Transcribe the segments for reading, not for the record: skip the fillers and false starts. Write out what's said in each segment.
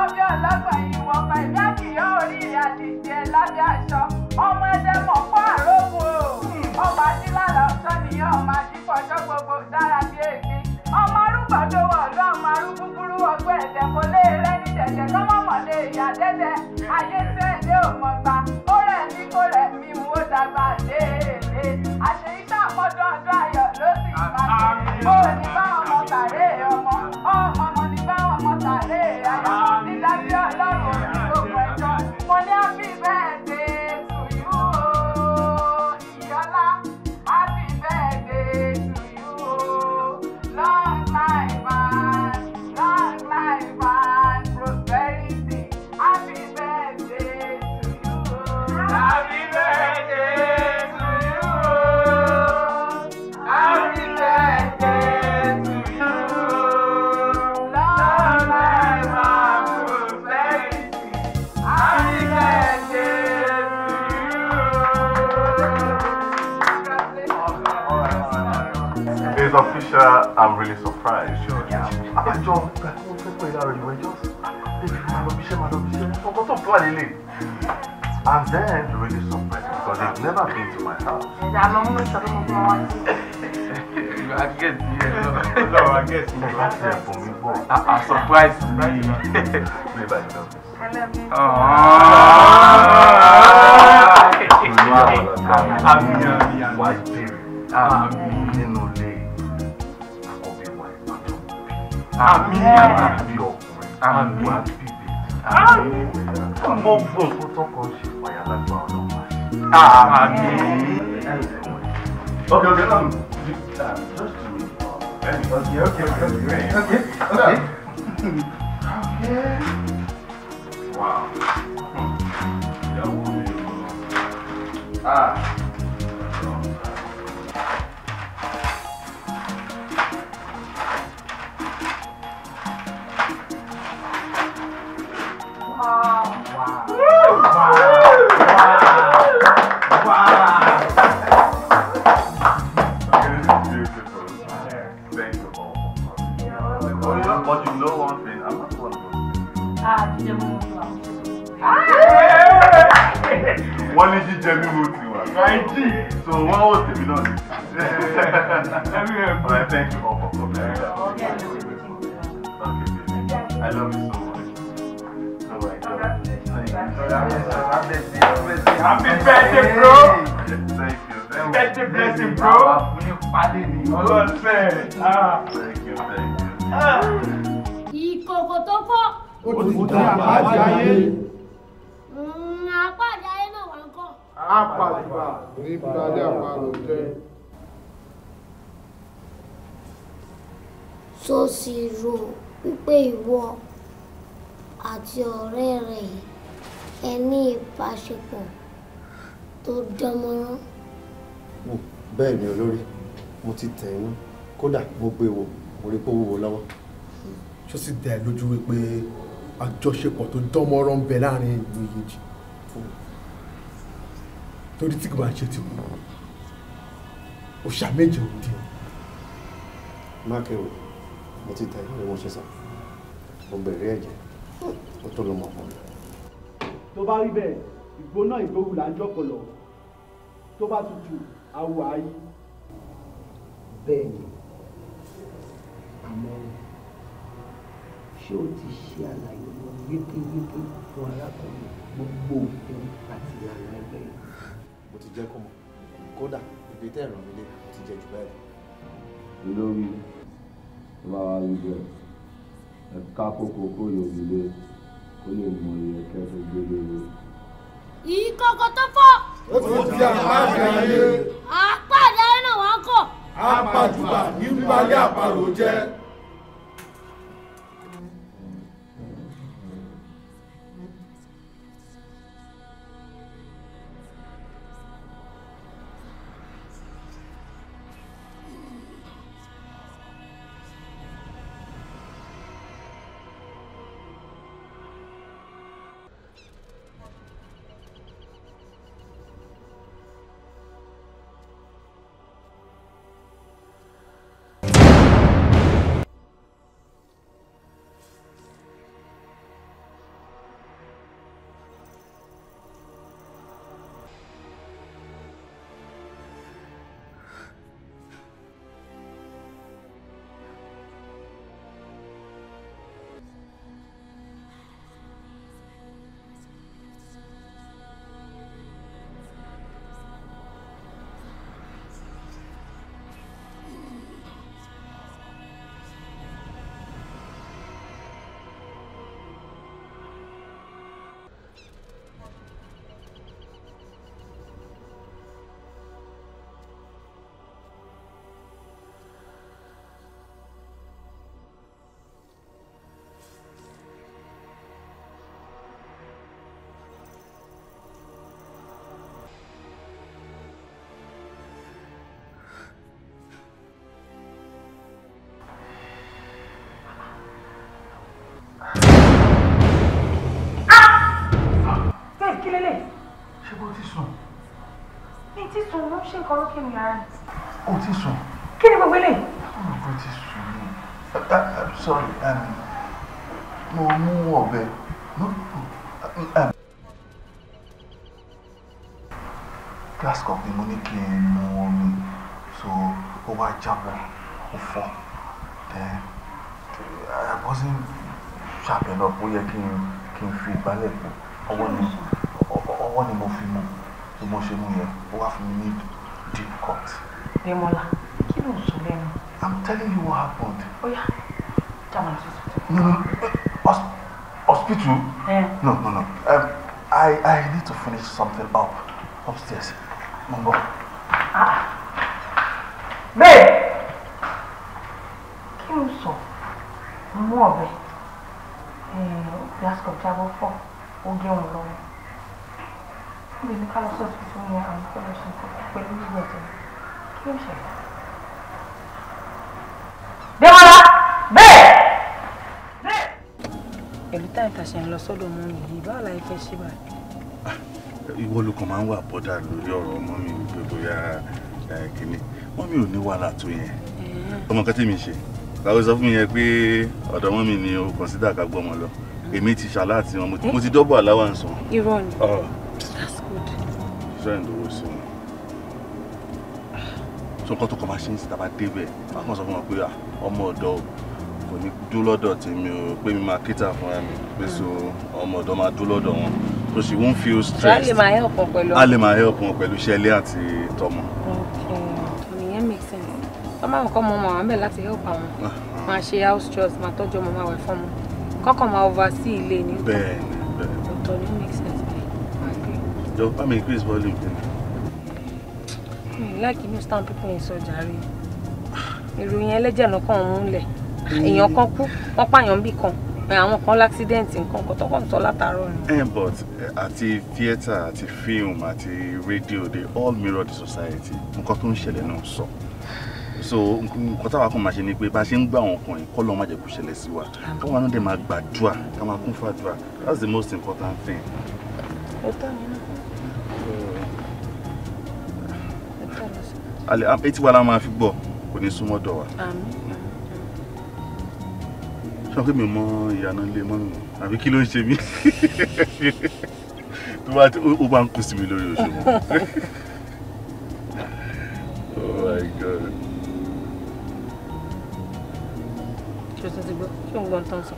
ọbẹ̀ ọlọ́gbọ̀n ìwọ̀n pẹ̀lú àkìyọ́ oríire àti ìjẹ́ lábẹ́ aṣọ ọmọ ẹ̀dẹ̀ mọ̀ fún àrógùn o ọmọ adílàlà ọ̀sọ́ nìyẹn ọmọ adífọ̀ṣọ́ gbogbo dára bí èmi ọmọ arúgbó tó wọ̀ ọ̀dọ́ ọmọ arúgbó kúrú ọgbẹ́ ẹ̀dẹ̀ kò lè rẹ́ ní tẹ̀tẹ̀ kọ́mọ̀mọ̀ lè yà dẹ́dẹ̀ ayé tẹ́lẹ̀ ò mọ̀ gbà ó rẹ̀ mí kó rẹ̀ mí mú ó dàgbà léèlé àṣeyí sàmọ́dún ọdún ayọ̀ ló sì máa ṣe ó ní báwọn ọmọ tàré ọmọ ọmọ ní báwọn ọmọ tàré ayọ̀ nígbà tí ọlọ́run ò ní gbogbo ẹjọ́ mo ní happy birthday to you ìyọ́lá happy birthday to you long life and prosperity happy birthday to you happy birthday to you happy birthday to you long life and prosperity happy birthday to you. It's official. I'm really surprised. Sure. Yeah. I just and then really surprised because they've never been to my house. I guess, no, I guess. Surprise me. Play by yourself. I love you. Why baby? Okay, wow. But you know one thing, I'm not one of those. One is Jimmy Mutua. So one was the middle. Alright, thank you all for coming. Okay, baby. I love you so much. Alright, thank you. Happy birthday, bro. Thank you. Birthday blessing, bro. Thank you. Ìkòkò tó fọ́. Ó ti dá àpáàdì ayé. Àpáàdì ayé náà wà ń kọ́. Àpàdìbà ní ìbílẹ̀ àpárò jẹ́. Tó sì rò wípé ìwọ àti ọ̀rẹ́ rẹ̀ ẹ ní ìbáṣepọ̀ tó dánmọ́rán. Bẹ́ẹ̀ ni olórí, mo ti tẹ̀ inú, kódà mo gbé wò, mo rí pé ó wúwo lọ́wọ́. Ṣó sì dá ẹ lójú wípé àjọṣepọ̀ tó dánmọ́rán ń bẹ láàrin ìlú méjèèjì. Torí tí kò bá ṣe ti kú, òṣà méje ò di ọ. Mákèwò, mo ti tẹ̀ inú wọn ṣe sàn, mo bẹ̀rẹ̀ ẹ̀jẹ̀, ó tó lọ mọ̀ fún mi. Tó bá rí bẹ́ẹ̀, ìgbóná ìgbówù là ń jọ́pọ̀lọ̀. Tó bá tutù, àwọ̀ ayé. Bẹ́ẹ̀ni, àmọ́ ṣé o ti ṣe àlàyé lọ yékéyéké fún arákùnrin gbogbo òfin àti ìlànà ẹgbẹ́ yìí? Mo ti jẹ́ kó mọ̀, kódà ibi tẹ́ ẹ̀ràn mi lé mo ti jẹ́ jù bẹ́ẹ̀ lọ. Olórí tó bá wá rí bẹ́ẹ̀ ẹ ká kókó kó yòóbí lé kó lè mọ iye kẹfẹ́ gbélé rẹ̀. Ìkòkò tó fọ́. Ó ti di àpáàdì ayé. Àpáàdì ayé náà wà ń kọ́. Àpàdìbà ní ìbílẹ̀ àpárò jẹ́. ṣe nǹkan lókè mi lára. Ó ti sùn. Kí ni gbogbo eléyìí? Ó ti sùn ni. Sorry, mo mú ọ̀bẹ. Glass cup ni mo ní kí n mu omi, so ó wá jábọ́, ó fọ́. Then I wasn't sharp enough, ó yẹ kí n fi ìgbálẹ̀ pò. Ọwọ́ ni mo fi mú, tí mo ṣe mú yẹn, ó wá fún mi ní deep cut. Demola, kí ló ń sọ lẹ́nu? I'm telling you what happened. Oh yeah, jam on hospital. No. Hospital? No. I need to finish something up upstairs. Mambo. Babe! Kí ló ń sọ? Mú ọ̀bẹ. Glass cup jábọ́ fọ́, ó gé òun lọ́wọ́. Bí mi ká lọ sí hospital yẹn, àwọn fellowship pẹ̀lú ìgbẹ̀tẹ̀. Kí ló ń ṣẹlẹ̀? Demola! Babe! Pẹ̀lú táyì tàṣẹ ń lọ sọ́dọ̀ mọ́ mi yìí, báwo la fẹ́ ṣe báyìí? Ìwọ ló kàn máa ń wà bọ́dà lórí ọ̀rọ̀ ọmọ mi wípé bóyá kìíní. Wọ́n mi ò ní wàhálà tó yẹn. Ọmọ kan tí mi ṣe. Láwọn sọ fún mi yẹn pé ọ̀dọ̀ wọn mi ni o consider ká gbọ́ ọmọ lọ. Èmi ti ṣàláàtì wọn, mo ti double allowance wọn. Irọ́ ni. That's good. Ṣé ìdòwò sí wọn? So nǹkan tó kọ́ máa ṣe ń síta bá débẹ̀. Wọ́n sọ fún wọn pé ọmọ ọ̀dọ́ kò ní dúró lọ́dọ̀ tèmi o, pé mi máa cater fúnra mi. Pé so ọmọ ọ̀dọ́ máa dúró lọ́dọ̀ wọn. So she won't feel stressed. A lè máa help wọn pẹ̀lú. A lè máa help wọn pẹ̀lú iṣẹ́ ilé àti tọmọ. Ìyẹn make sense. Wọ́n máa ń kọ́ ọmọ wọn bẹ́ẹ̀ láti help àwọn. Máa ṣe house chores, máa tọ́jú ọmọ máa wẹ̀ fún wọn. Kọ́kọ́ máa oversee ilé ní. Bẹ́ẹ̀ni. Ọ̀tọ̀ ni make sense bẹ́ẹ̀. Jọ bá mi increase volume then. Like you stand people in surgery. Ìròyìn ẹlẹ́jẹ̀ náà kàn mú lẹ̀. Èèyàn kan kú, wọ́n pààyàn bí kan. Àwọn kan l'accident nǹkan kan tó kàn sọ látàárọ̀ ni. But àti theatre àti film àti radio they all mirror the society. Nǹkan tó ń ṣẹlẹ̀ náà sọ. So nǹkan táwa kan máa ṣe ni pé bá ṣe ń gbà wọn kan kọ́ lọ́ọ́ má jẹ́ kó ṣẹlẹ̀ sí wa. Káwọn náà dẹ̀ máa gbàdúrà, ká máa kún fàdúrà. That's the most important thing. Etí wa la máa fi gbọ́, kò ní súnmọ́ dọ̀ wa. Ṣé wọ́n pè mí mọ́ ìyànà ilé mọ́ mi? Àbí kí ló ń ṣe mí? Tó bá ó bá ń kú sí mi lórí oṣù mọ́. Oh my God. Ṣé o ti gbọ́? Ṣé o ń gbọ́ tán sọ?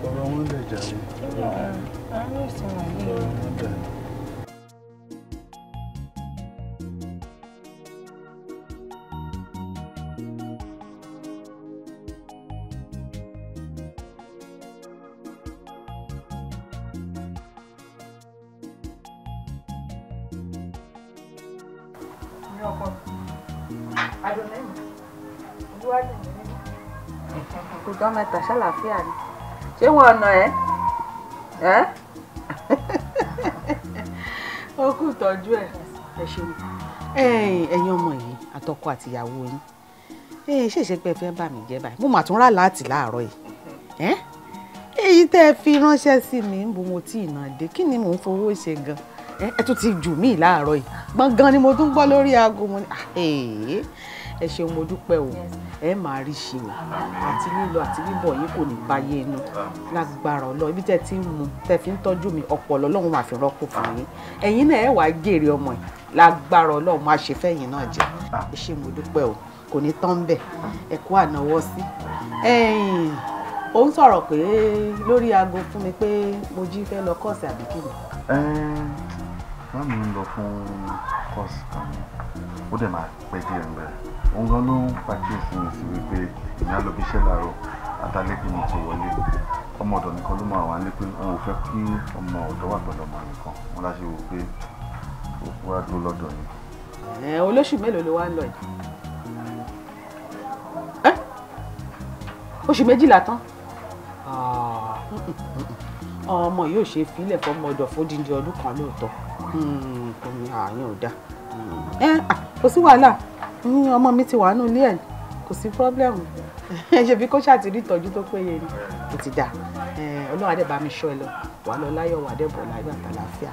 Fọ̀rọ̀ wọn lẹ̀ jàre. Àwọn ìsìn wọ̀nyí. Kùjọ́ mẹ́ta ṣàlàáfíà ni. Ṣé wọ́n ọ̀nà ẹ́? Ó kù tọ́jú ẹ̀. Ẹ ṣeun. Ẹ̀yin ọmọ yìí àtọkọ àtìyàwó yín. Ṣèṣe pé ẹ fẹ́ bà mí jẹ́ báyìí. Mo mà tún rà láti láàárọ̀ yìí. Èyí tẹ́ ẹ fi ránṣẹ́ sí mi ń bo mo tí ì náà dé. Kí ni mò ń fowó ṣe gan? Ẹ tún ti jù mí láàárọ̀ yìí. Gbọ̀ngàn ni mo tún gbọ́ lórí aago mo ní. Ẹ ṣeun mo dúpẹ́ o. Ẹ máa rí ṣe o. Àti lílọ àti bíbọ̀ yìí kò ní báyé inú. Lágbára Ọlọ́run ibi tẹ́ ti ń mu tẹ́ fi ń tọ́jú mi ọpọlọ Ọlọ́run máa fi rọ́pò fún yín. Ẹ̀yin náà ẹ wàá jèrè ọmọ yìí. Lágbára Ọlọ́run máa ṣe fẹ́yìn náà jẹ. Ẹ ṣé mo dúpẹ́ o. Kò ní tán bẹ́ẹ̀. Ẹ kú ànáwọ́ sí. Ó ń sọ̀rọ̀ pé lórí aago fún mi pé mo jí fẹ́ lọ kọ́ọ̀sì àbí kí ni. Màmí ń lọ fún kọ́ọ̀sì kan. Ó dẹ̀ máa pẹ́ díẹ̀ ń bẹ̀rẹ̀. Òun gan ló ń pàkíyèsí mi sí wípé èmi á lọ bí iṣẹ́ láàárọ̀ àtàlẹ́ kí mi tó wọlé. Ọmọ ọ̀dọ̀ nìkan ló máa wà ní pé òun ò fẹ́ kí ọmọ ọ̀dọ́ wà pẹ̀lú ọmọ nìkan. Wọ́n láṣẹ wò pé òkú wá dúró lọ́dọ̀ ni. Olóṣù mélòó ló wá ń lọ yìí? Oṣù méjìlá tán? Ọmọ yóò ṣe fílẹ̀ fọmọ ọ̀dọ̀ fódìdí ọdún kan lóòótọ́. Àyàn ò dá. Kò sí wàhálà. Ọmọ mi ti wà nínú ilé ẹ̀, kò sí pọ́blẹ́mù. Ṣe fi kó ṣàtìrí ìtọ́jú tó péye ni. Ó ti dà. Ọlọ́run á dẹ̀ bá mi ṣọ́ ẹ lọ. Wà á lọ láyọ̀ wà á dẹ̀ bọ̀ láyọ̀ àtàlàáfíà.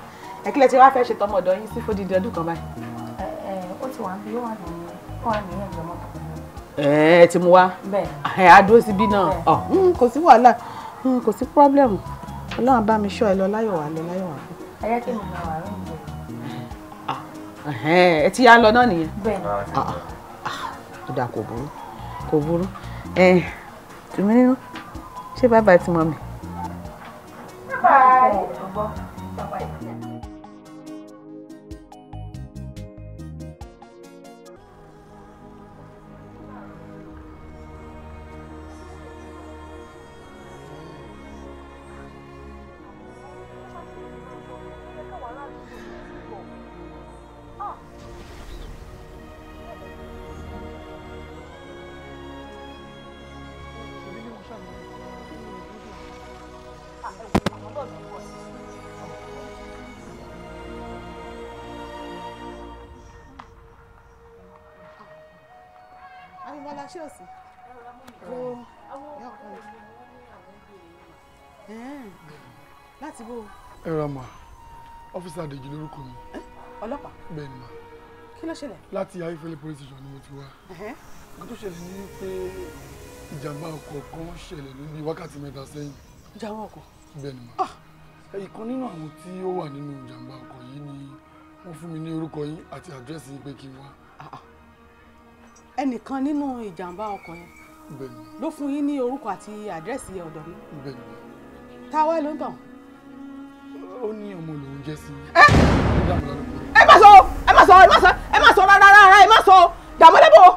Kí lẹ ti wá fẹ́ ṣe tọmọ ọ̀dọ̀ yín sí fódìdí ọdún kan báyìí? ti wà bí ó wà ní ẹ̀gbẹ́ mọ́tò. Ti mú wá. Bẹ́ẹ̀. A dúró síbí náà. Kò sí wàhálà. Kò sí problem. Ọlọ́run bá mi ṣọ́ ẹ lọ láyọ̀ wá lọ láyọ̀ wá. Ẹyẹ kí mi lọ wà rẹ̀ ń ẹ ti yá lọ náà nìyẹn. Bẹ́ẹ̀. Ó dà kò burú. Kò burú. Tùmí nínú. Ṣé bàbá ti mọ mi? Bye. Ṣé o sí? Láti bó? Ẹ̀rọ mà, ọ́fíìsì Adéjì lórúkọ mi. Ọlọ́pàá? Bẹ́ẹ̀ ni mà. Kí ló ṣẹlẹ̀? Láti Ayéfẹ́lẹ́ police station ni mo ti wá. Nǹkan tó ṣẹlẹ̀ ni pé ìjàmbá ọkọ̀ kan ṣẹlẹ̀ níbi wákàtí mẹ́ta sẹ́yìn. Ìjàmbá ọkọ̀? Bẹ́ẹ̀ ni mà. Ìkan nínú àwọn tí ó wà nínú ìjàmbá ọkọ̀ yìí ni wọ́n fún mi ní orúkọ yín àti àdírẹ́sì yín pé kí n wá. Ẹnìkan nínú ìjàmbá ọkọ̀ yẹn ló fún yín ní orúkọ àti àdírẹ́sì ọ̀dọ̀ mi. Bẹ́ẹ̀ni. Táwa ló ń tàn. Ó ní ọmọ lòún jẹ́ sí. Ẹ má sọ rárá ẹ má sọ Dàmọ́lẹ́bọ̀.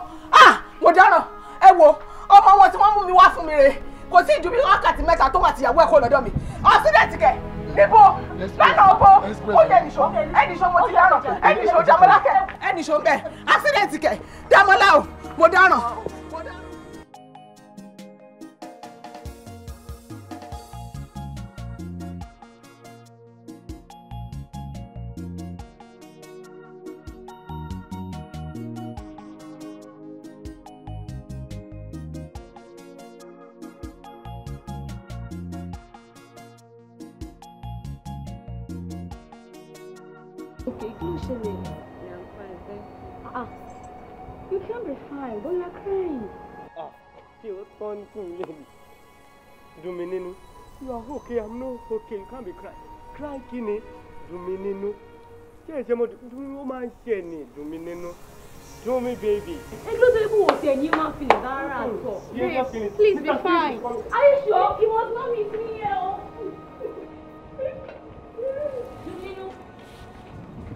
Mo dáràn ẹ wo ọmọ wọn tí wọ́n mú mi wá fún mi rè kò sí ìdúbí wákàtí mẹ́ta tó wà tìyàwó ẹ̀ kó lọ́dọ̀ mi. Ọ̀sídẹ̀ẹ̀tì kẹ̀ níbo lánà ọ̀bọ ó yẹ ẹnìṣó mo ti dáràn ẹnìṣó Dàmọ́lá kẹ̀ ẹnìṣó ń bẹ̀ ọ̀sídẹ̀ẹ̀tì kẹ̀ Dàmọ́lá o mo dáràn. Okay, yeah, I'm fine, thanks. You can't be fine, but you're crying. See what's fun to me? Dominino. You are okay, I'm not okay. You can't be crying. Cry, Kini. Dominino. Yes, I'm do my Kenny. Dominino. Do me, baby. And those people were saying you can't feel it. Please be fine. Are you sure? It was not with me here.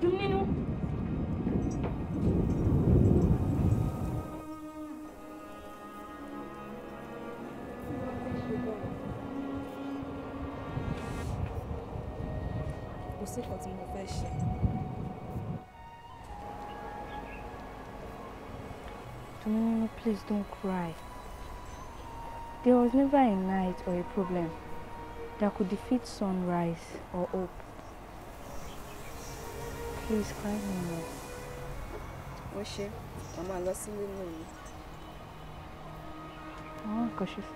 Dominino. Kò sí nǹkan tí mo fẹ́ ṣe. Dominino, please don't cry. There was never a night or a problem that could defeat sunrise or hope. Please cry no more. Ó ṣe, màmá lọ sílé náà. Cautious.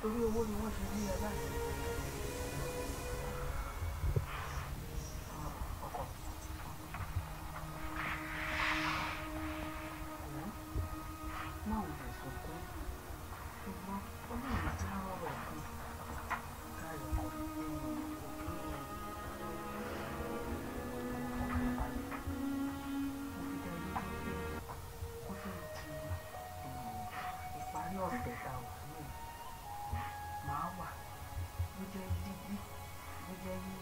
Torí owó ni wọ́n ṣe ní ẹ láti.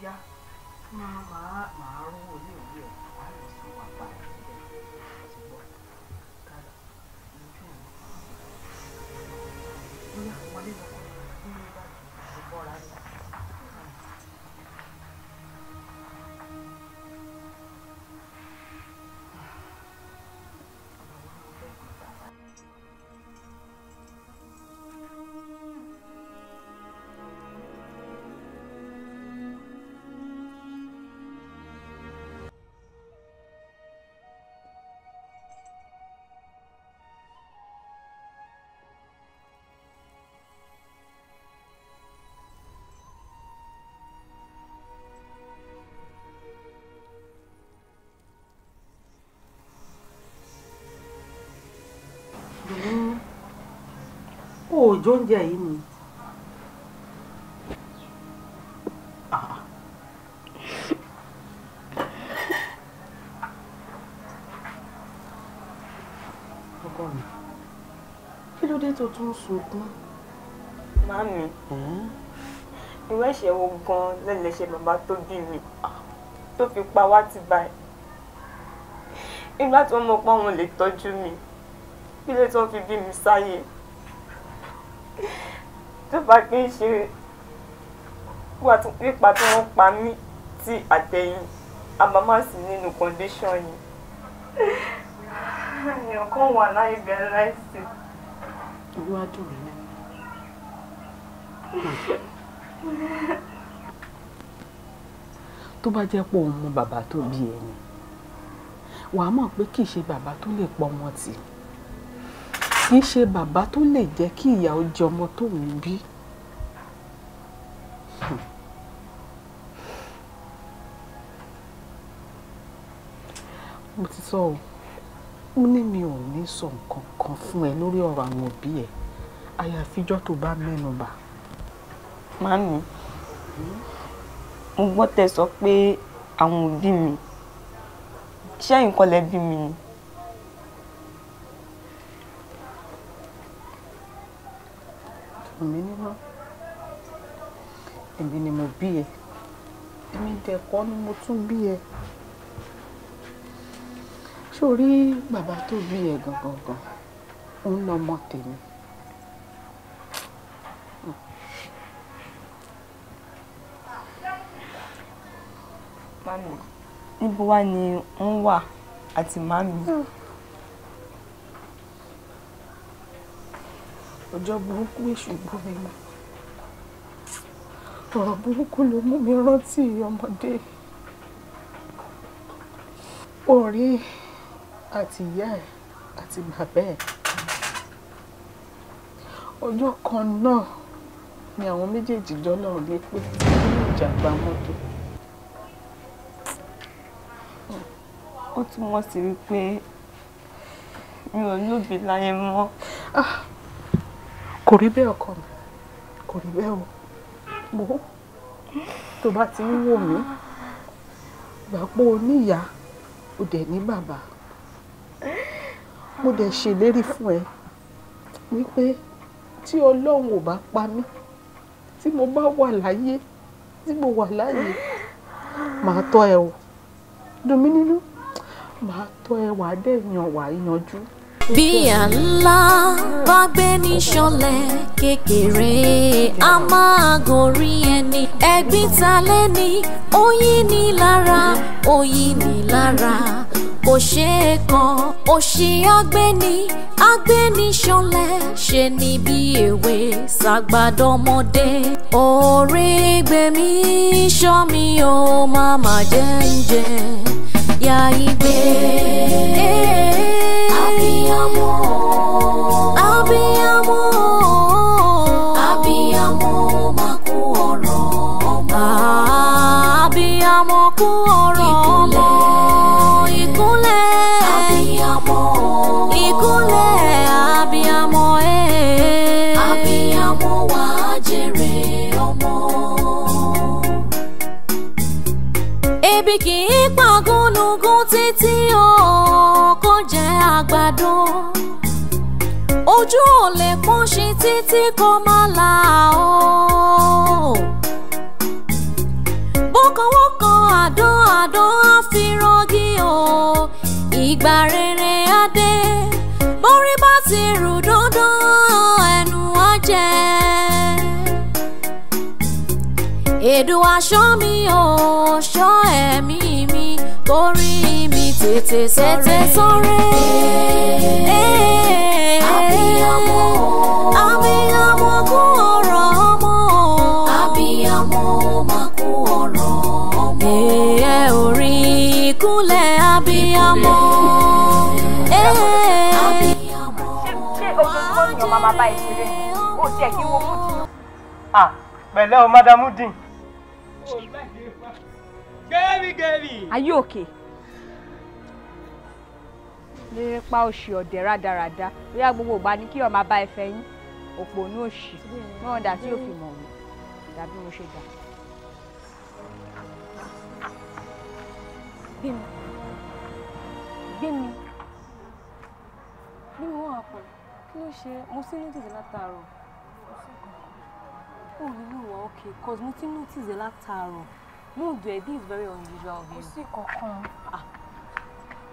yá máa rówó ilé ìwé ẹ̀ wá lọ sí wà padà síbẹ̀ ṣùgbọ́n kára lójú mi. bóyá wọlé lọ́kọ̀ bí wọ́n bá jù ú bọ́ra ní. Òjò oúnjẹ yìí ni. Ọkọ mi, kí ló dé tó tún sunkún? Màámi, irú ẹ̀ṣẹ̀ wo gan-an lẹ́lẹ́ṣẹ̀ bàbá tó bí mi tó fi pa wá ti báyìí? Nígbà tí wọ́n mọ̀ pé àwọn lè tọ́jú mi, kí ló tí wọ́n fi bí mi sáyé? Tó bá kí n ṣe nípa tí wọ́n pa mí tí àtẹ̀yìn àbámásì nínú kọ́ndíṣọ̀n yìí. Èèyàn kan wà láì bẹ̀rẹ̀ láìsí. Iwájú rẹ̀ náà. Tó bá jẹ́ pé òun mọ bàbá tó bí ẹni, wàá mọ̀ pé kì í ṣe bàbá tó lè pọ̀ ọmọ tì. Kì í ṣe bàbá tó lè jẹ́ kí ìyá ó jẹ ọmọ tó ń bí. Mo ti sọ ọ́, mo ní mi ò ní sọ nǹkan kan fún ẹ lórí ọ̀rọ̀ àwọn òbí ẹ àyàfíjọ́ tó bá mẹ́nu bà. Màámi, mo gbọ́ tẹ́ sọ pé àwọn òbí mi ṣẹ́yìn kọ́ lẹ bí mi ni. Èmi ni mo bí ẹ, èmi dẹ̀kọ́ ni mo tún bí ẹ. Sórí bàbá tó bí ẹ gangan òun lọmọ tèmi. Màámi, níbo wá ni wọ́n wà àti màámi? Ọjọ́ burúkú èṣù gbómi mọ́. Ọ̀rọ̀ burúkú ló mú mi rántí ọmọdé. Orí àti ìyá ẹ̀ àti bàbá ẹ̀. Ọjọ́ kan náà ni àwọn méjèèjì jọ lọ́rùn lé pé nínú ìjàmbá mọ́tò. Ó túmọ̀ sí wípé mi ò lóbi láyé mọ́. Kò rí bẹ́ẹ̀ ọkọ mi, kò rí bẹ́ẹ̀ o. Mo tó bá ti ń wò mí, gbà pé o ní ìyá, o dẹ̀ ní bàbá. Mo dẹ̀ ṣèlérí fún ẹ wípé tí Ọlọ́run ò bá pa mí, tí mo bá wà láyé, tí mo wà láyé, màá tọ́ ẹ o. Dùn mí nínú, màá tọ́ ẹ wà dẹ̀ yan wà yanjú. Bí àlá bá gbé ní ṣọlẹ̀ kékeré, a máa gorí ẹni. Ẹ̀gbin ta lẹ́ni, oyin ní lára, oyin ní lára. Kò ṣeé kan, òṣì agbéni, agbéni ṣọlẹ̀. Ṣe ni bí èwe ṣàgbàdọ́mọdé. Orí gbèmí ṣọ́ mi ó máa má jẹ́ ń jẹ. Yá igbe. Abiyamo, abiyamo, abiyamo máa kú ọ̀rọ̀ ọmọ. Abiyamo kú ọ̀rọ̀ ọmọ. Ìkúnlẹ̀, abiyamo, ìkúnlẹ̀, abiyamo, abiyamo wá jèrè ọmọ. Ebi kì í pa gúnugún títí o kó jẹ àgbàdo. Ojú ò lè pọ́n ṣe títí kó má là o. Bó bọ́kànwọ́kàn àdán àfirọ́gí o ìgbà rere adé borí bá ti rù dandan ẹnu á jẹ. Èdù aṣọ mi ò ṣọ́ ẹ̀mí mi torí mi tètè sọ́rẹ́. Abiyamọ abiyamọ kú ọ̀rọ̀ ọmọ. Abiyamọ má kú ọ̀rọ̀ ọmọ. Ẹ ò rí ìkúnlẹ̀ abiyamọ. Ṣé ojoojúmọ́ ni ọmọ bàbá ìṣeré ni? Ó tiẹ̀ kí wọ́n mú dìyàn. Pẹ̀lẹ́ o, Madam Udin. Gẹ́bí. Are you okay? Lè pa òṣì ọ̀dẹ̀ rádaràda bóyá gbogbo ìgbà ní kí ọmọ bá ẹ fẹ́ yín òpó ní òṣì náà dà tí òfin mọ̀ wọ́n dàbí mo ṣe dà. Gbé mi wọ́n àpọ̀ kí ló ṣe mo sí notice látàárọ̀ ó nínú ìwà okay cause mo ti notice látàárọ̀ mo do it. This is very unusual of you.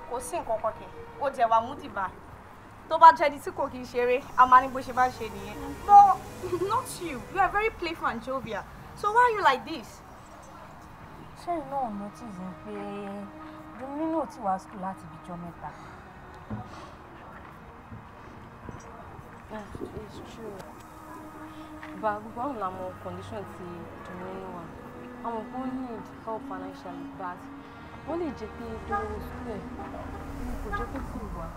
Kò sí nǹkan kan kẹ̀ ó jẹ́ wa mú dìbà tó bá jẹ́ni tí kò kí n ṣeré a máa ní bó ṣe máa ṣe nìyẹn. But not you are very playful and jovial so why are you like this? Ṣé iná ò notice pé Domino ti wá school láti bíjọ́ mẹ́ta? It's true. But gbogbo àwọn làwọn condition ti Domino wà. Àwọn kan need help financially but wọ́n lè jẹ́ pé dúró sílẹ̀ ní kò jẹ́ pé kò wá.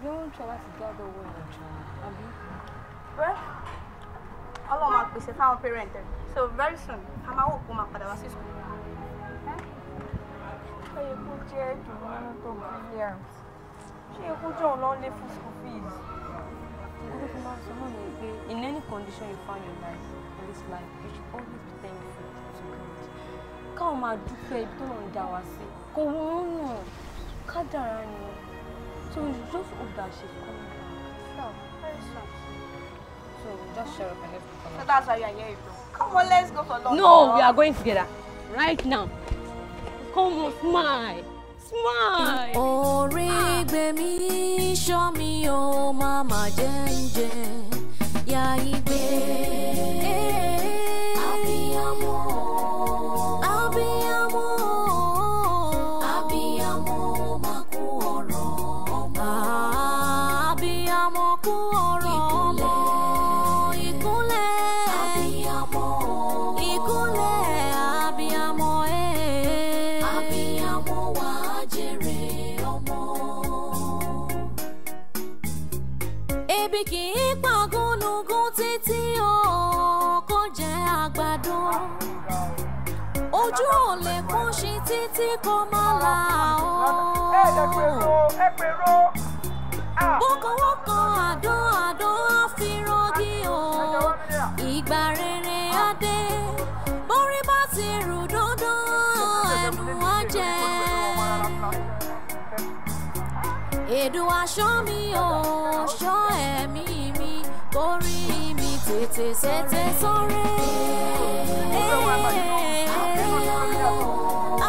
Bí wọ́n ń try láti gather owó ìrìnàjò àbí? Well, ọlọ́run máa pèsè fáwọn parent ẹ̀ so very soon a máa wò kó máa padà wá sí school. Ṣé ikú jẹ́ Domino tó brilliant? Ṣé ikú jẹ́ òun lọ lé fún school fees? Nǹkan tó máa ń sọ náà ni pé in any condition you find your life in this life you should always be thankful to God. Káwọn máa dúpẹ́ ibi tó lọ ń dá wa sí. Kò wọ́n nù kádàrá ni. So you just hope that she's coming back. Sure, very soon. So just shut up and let's go. So that's why you are here, bro. Come on, let's go for lunch. No, we are going together right now. Come on, smile. Smile. Orí gbèmí ṣọ́ mi ó máma jẹ́ǹjẹ́ yá igbe. Abiyamọ abiyamọ abiyamọ má kú ọ̀rọ̀ ọmọ. Abiyamọ kú ọ̀rọ̀ ọmọ. Ìkúnlẹ̀ abiyamọ ìkúnlẹ̀ abiyamọ abiyamọ wá jèrè ọmọ. Ebi kì í pa gúnugún títí o kó jẹ àgbàdo. Ojú ò lè kún sí títí kó má la o. Bọ́kànwọ́kàn àdán àfirọ́gí o. Ìgbà rere adé borí bá ti rù dandan ẹnu á jẹ. Èdù aṣọ mi ò ṣọ́ ẹ̀mí mi torí mi tètè sọ́rẹ́.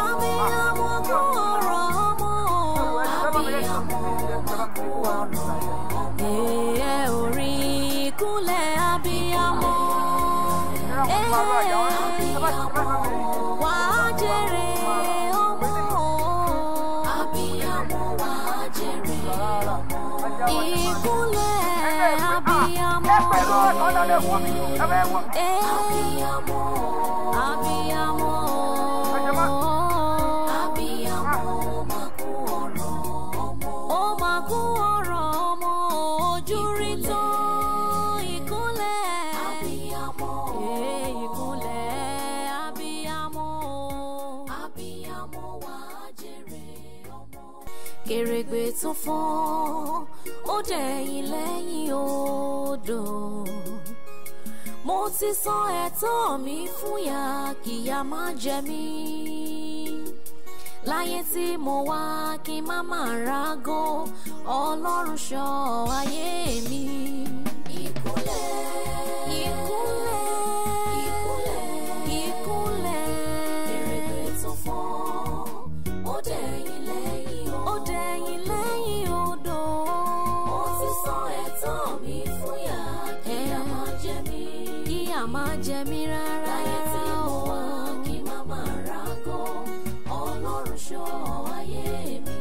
Abiyamọ kú ọ̀rọ̀ ọmọ. Abiyamọ má kú ọ̀rọ̀ ọmọ. Ẹ ò rí ìkúnlẹ̀ abiyamọ. Abiyamọ wá jèrè ọmọ. Abiyamọ wá jèrè ọmọ. Ìkúnlẹ̀ abiyamọ. Abiyamọ abiyamọ. Abiyamọ má kú ọ̀rọ̀ ọmọ. Ó má kú ọ̀rọ̀ ọmọ ojú rí tó. Ìkúnlẹ̀ abiyamọ. Ìkúnlẹ̀ abiyamọ. Abiyamọ wá jèrè ọmọ. Kèrègbè tó fọ́ ó dẹ̀yìn lẹ́yìn odò. Mo ti san ẹ̀tọ́ mi fún ya kíyà má jẹ mí. Láyé tí mo wá kí má má rágó Ọlọ́run ṣọ́ ayé mi. Ìkúnlẹ̀ ìkúnlẹ̀ ìkúnlẹ̀ ìkúnlẹ̀ mi rárá. Láyé tí mo wà kí má máa rágó, Ọlọ́run ṣọ́ ayé mi.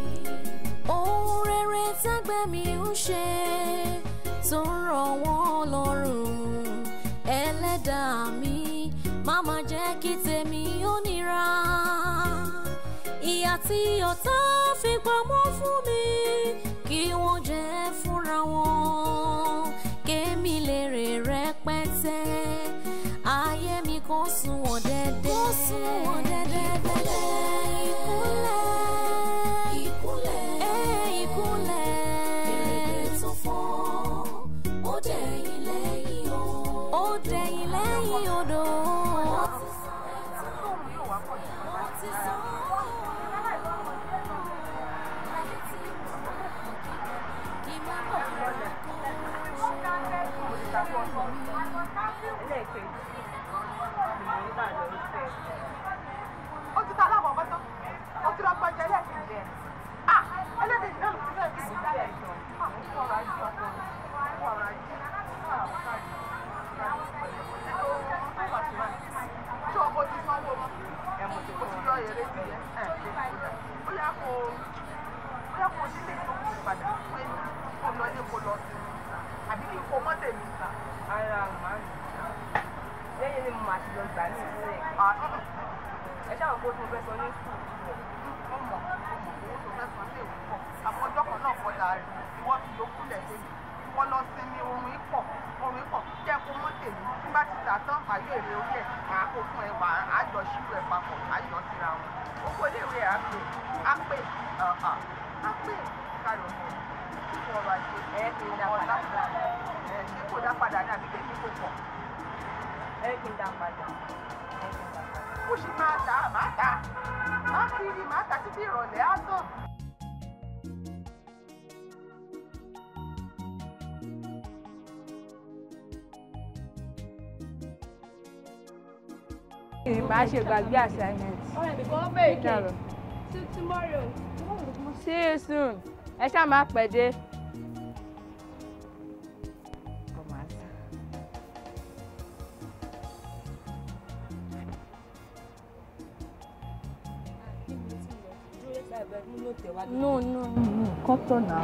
Ohun rere tẹ́gbẹ́ mi ń ṣe tó ń rọ̀ wọ́n lọ́rùn. Ẹlẹ́dàá mi má má jẹ́ kí tèmi ó nira. Ìyà tí ọ̀tá fi pamọ́ fún mi kí wọ́n jẹ́ fúnra wọn. Kémi lèrè rẹpẹtẹ, ayé mi kò sunwọ̀n dẹ́dẹ́. Kò sunwọ̀n dẹ́dẹ́ dẹ́dẹ́. Ìkúnlẹ̀ ìkúnlẹ̀ ìrèké tó fọ́ ó dẹ̀yìn lẹ́yìn o. Ó dẹ̀yìn lẹ́yìn odò. Ó ti ta aláwọ̀ ọ̀bọ tán, ó ti lọ gbọ́njẹ lẹ́ẹ̀kejì rẹ̀. Ẹlẹ́dẹ̀ẹ́ náà ló ti bẹ́ẹ̀ fi ìdálẹ̀ ìtàn. Àwọn ọ̀rọ̀ ajé ọkọ rẹ̀, ọ̀rọ̀ ajé. Tí ọkọ̀ ti sanwó mọ́, ẹ̀mọ̀ tí kò ti yọ èrè ti yẹ. Ó yá kó sílé tó kù padà pé kó lọ ilé kó lọ sí. Àbí kí n kó mọ́tẹ̀ mi gbà. Ara màá mi. Lẹ́yìn ni mo máa ti lọ gbà ní ìpínlẹ̀. Ẹ ṣáà kó tó fẹ́ sọ ní sùúrù. Ó mọ̀ owó tó fẹ́ sọ lè wúkọ̀. Àwọn ọjọ́ kan náà kọjá rẹ̀. Ìwọ́n fi yòókù lẹ̀ dé. Wọ́n lọ sinmi oorun ipọ̀. Jẹ́ kó mọ́tẹ̀ mi. Tí bá ti tà tán, àyè èrè orí ẹ̀. Màá kó fún ẹ wà á jọ ṣírò ẹ̀ papọ̀. Á yọ síra wọn. Owó iléèwé á pè. Káyọ̀ mọ̀. Fún ọrọ̀ ajé. Kí n dá padà. Ṣé kò dá padà ní àbíkẹ́ kí kò pọ̀? Kí n dá padà. Ó sì máa tà á kiri máa tà títí ìrọ̀lẹ́ á tàn. Màá ṣe gbàgbé assignment. Alright, before break. See tomorrow. See you soon. Ẹ ṣáà máa pẹ́ dé. No. Kọ́tọ̀ náà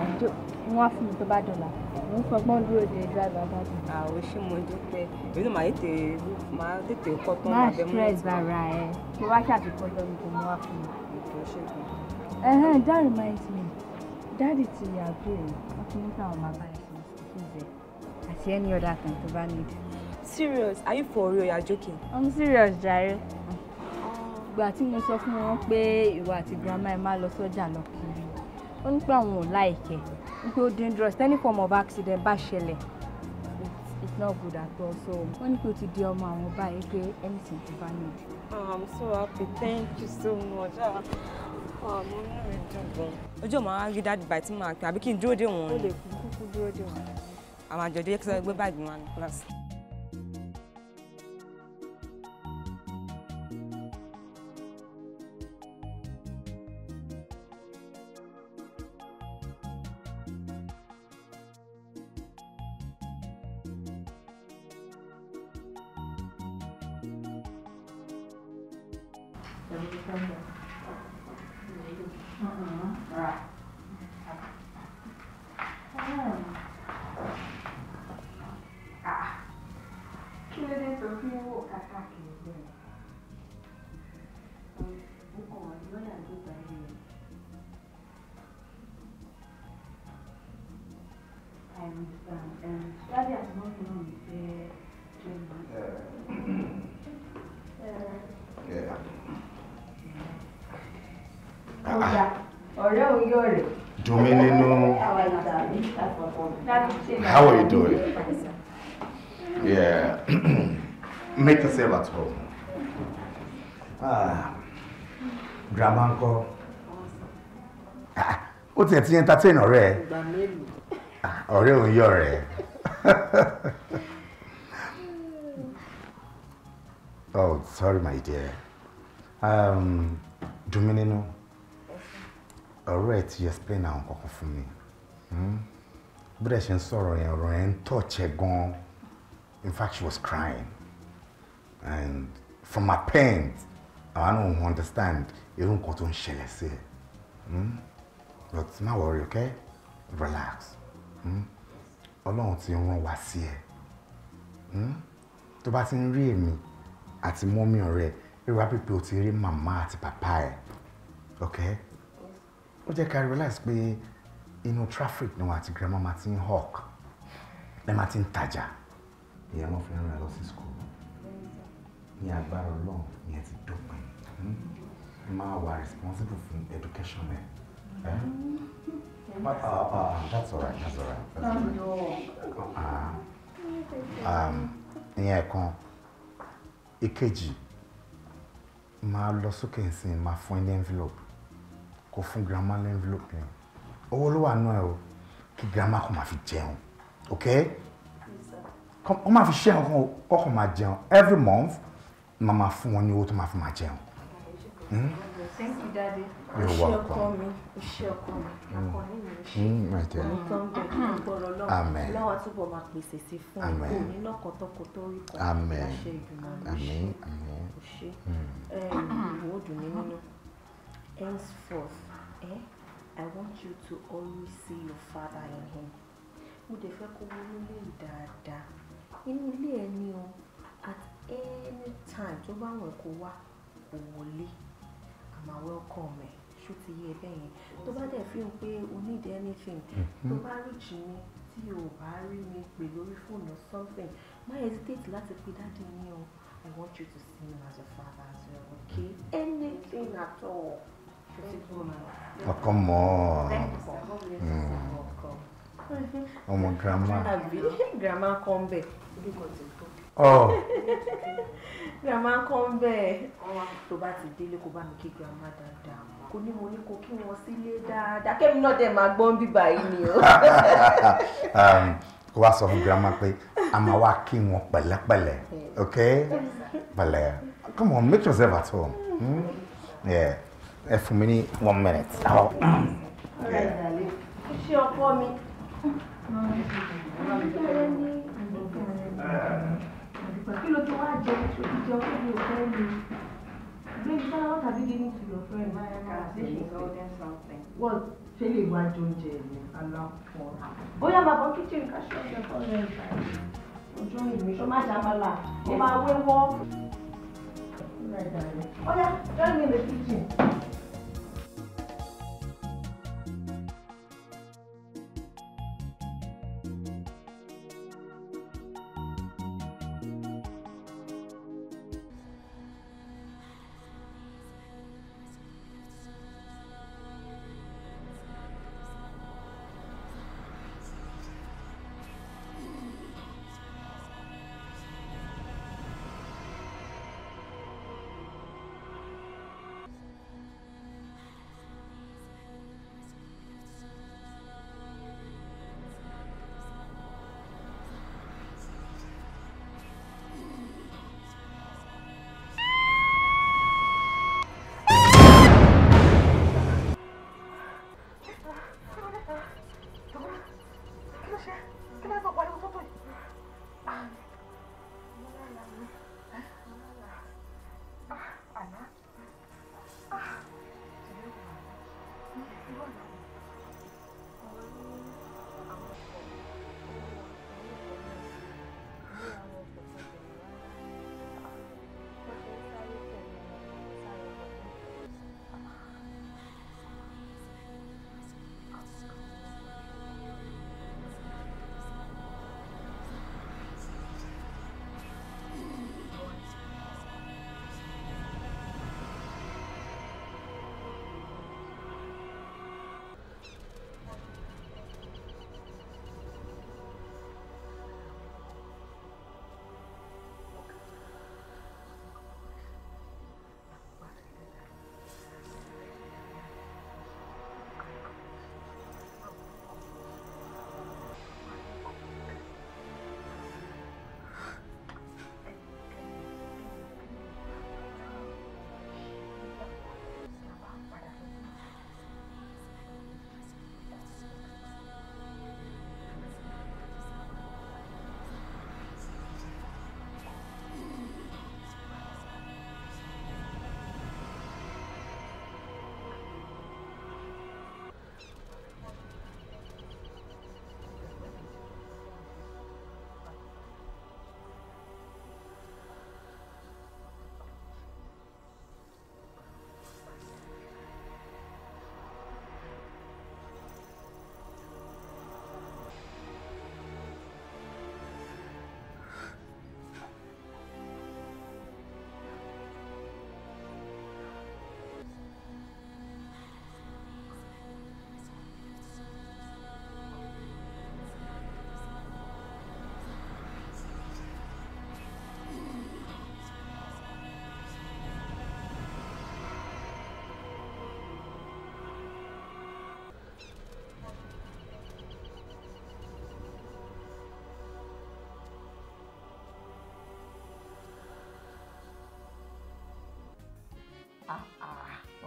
wọ́n á fún mi tó bá dọ̀là. Mo ń fọgbọ́n dúró de driver bá dùn. Àwọn ṣé mo dúpẹ́. Èyí náà máa tètè kọ́tọ̀ máa stress ara ẹ̀. Tó bá ṣàtúnkọ́ lọ́rùn kò mú wá fún mi. That reminds me. Daddy ti agree. Wọ́n ti ní káwọn máa bá ẹ̀ fún ìfúnṣẹ́ àti any other thing tó bá need. Serious? Are you for real? You are joking? I'm serious, jare. Ìgbà tí mo sọ fún wọn pé ìwà àti grandma ẹ máa lọ sọ́jà lọ kiri, ó ní pé àwọn ò láìkẹ́, ní pé ó dangerous, any form of accident bá ṣẹlẹ̀, it's not good at all. So wọ́n ní pé ó ti di ọmọ àwọn báyìí pé anything tó bá need. I'm so happy, thank you so much. Mo ní rẹ̀ dùn gan. Ojú ọmọ wa rí dáàdì báyìí tí màá kí àbí kí n dúró dé wọn. Ó lè kúkú dúró dé wọn. Àwọn àjọ̀dé kí sọ gbé báàgì wọn ní class. Kí ló dé tó fi ń wò káàkiri bẹ́ẹ̀? Ó kàn wá ní ọ̀yà tó gbà yẹn. I understand. Daddy has not known me for 2 months. Ọ̀rẹ́ òun yóò rẹ̀. Dumi nínú. How are you doing? Yeah. Make yourself at home. Grandma ńkọ́. Ó tiẹ̀ ti entertain ọ̀rẹ́ ẹ̀. Ọ̀rẹ́ òun yọ̀ rẹ̀. Oh, sorry my dear. Dumi nínú. Ọ̀rẹ́ ẹ̀ ti explain àwọn kankan fún mi. Bí ẹ ṣe ń sọ̀rọ̀ yẹn, ọ̀rọ̀ yẹn ń touch ẹ gan. In fact, she was crying. and from my parents I don't understand irú nǹkan tó ń ṣẹlẹ̀ sí ẹ. But má worry, okay? Relax. Ọlọ́run ti rán wa sí ẹ. Tó bá ti ń rí èmi àti mọ́mí ọ̀rẹ́ irú wá pípé o ti rí màmá àti bàbá ẹ. Okay? Ó jẹ́ ká realize pé inú traffic ni wọn àti grandma máa ti ń hawk. Ẹ máa ti ń tajà. Ìyẹn wọ́n fi ń rìn lọ sí school. Ní agbára Ọlọ́run ìyẹn ti dópin. Máa wà responsible for education ẹ. That's all right. That's all right. Ìyẹn kan. Ìkejì. Máa lọ sókè nsìn máa fún ní envelope. Kó fún grandma ní envelope yẹn. Owó ló wà nú ẹ o. Kí grandma kó máa fi jẹun. Okay? Kó máa fi ṣe nǹkan kó máa jẹun. Every month, màmá fún wọn ní owó tó máa fi máa jẹun. Thank you, Daddy. You're welcome. Amen. Henceforth, I want you to always see your father in him. Mo dẹ̀ fẹ́ kó wọlé lé dáadáa. Inú ilé ẹni o, at any time tó bá wọn kó wá kó wọlé. I'm welcome ẹ. Ṣó ti yé ẹ bẹ́ẹ̀ yẹn. Tó bá dẹ̀ fi hàn pé o need anything. Tó bá reach mi tí o bá rí mi pè lórí phone or something. Má hesitate láti pe daddy mi o. I want you to see him as a father as well, okay? Anything at all. Oh, come on. Oh, my grandma. Grandma come back. Oh. Grandma come back. Tó bá ti délé kó bá mi kí grandma dáadáa. Kò ní mo ní kó kí wọn sílé dáadáa. Kẹ́mi náà dẹ̀ máa gbọ́n bí báyìí ni o. Kó wá sọ fún grandma pé a máa wá kí wọn pẹ̀lẹ́pẹ̀lẹ́. Okay? Pẹ̀lẹ́. Come on, make yourself at home. Yeah. For me, 1 minute. Oh. Yeah. Ṣé ọkọ mi? Kí ló tó wá jẹ ìjọ tó bí òfin mi? Baby, what have you given to your friend? Say she's holding something. What? Ṣé lè wá jọ oúnjẹ ni? Aláfọ̀. Bóyá bàbá kitchen ká ṣe ọ̀sẹ̀ fún ọ̀rẹ́ ìgbà yìí. Ojú ìmí ṣọ́ má jà máa là. Ó máa wéwọ́. Oya, join me in the kitchen.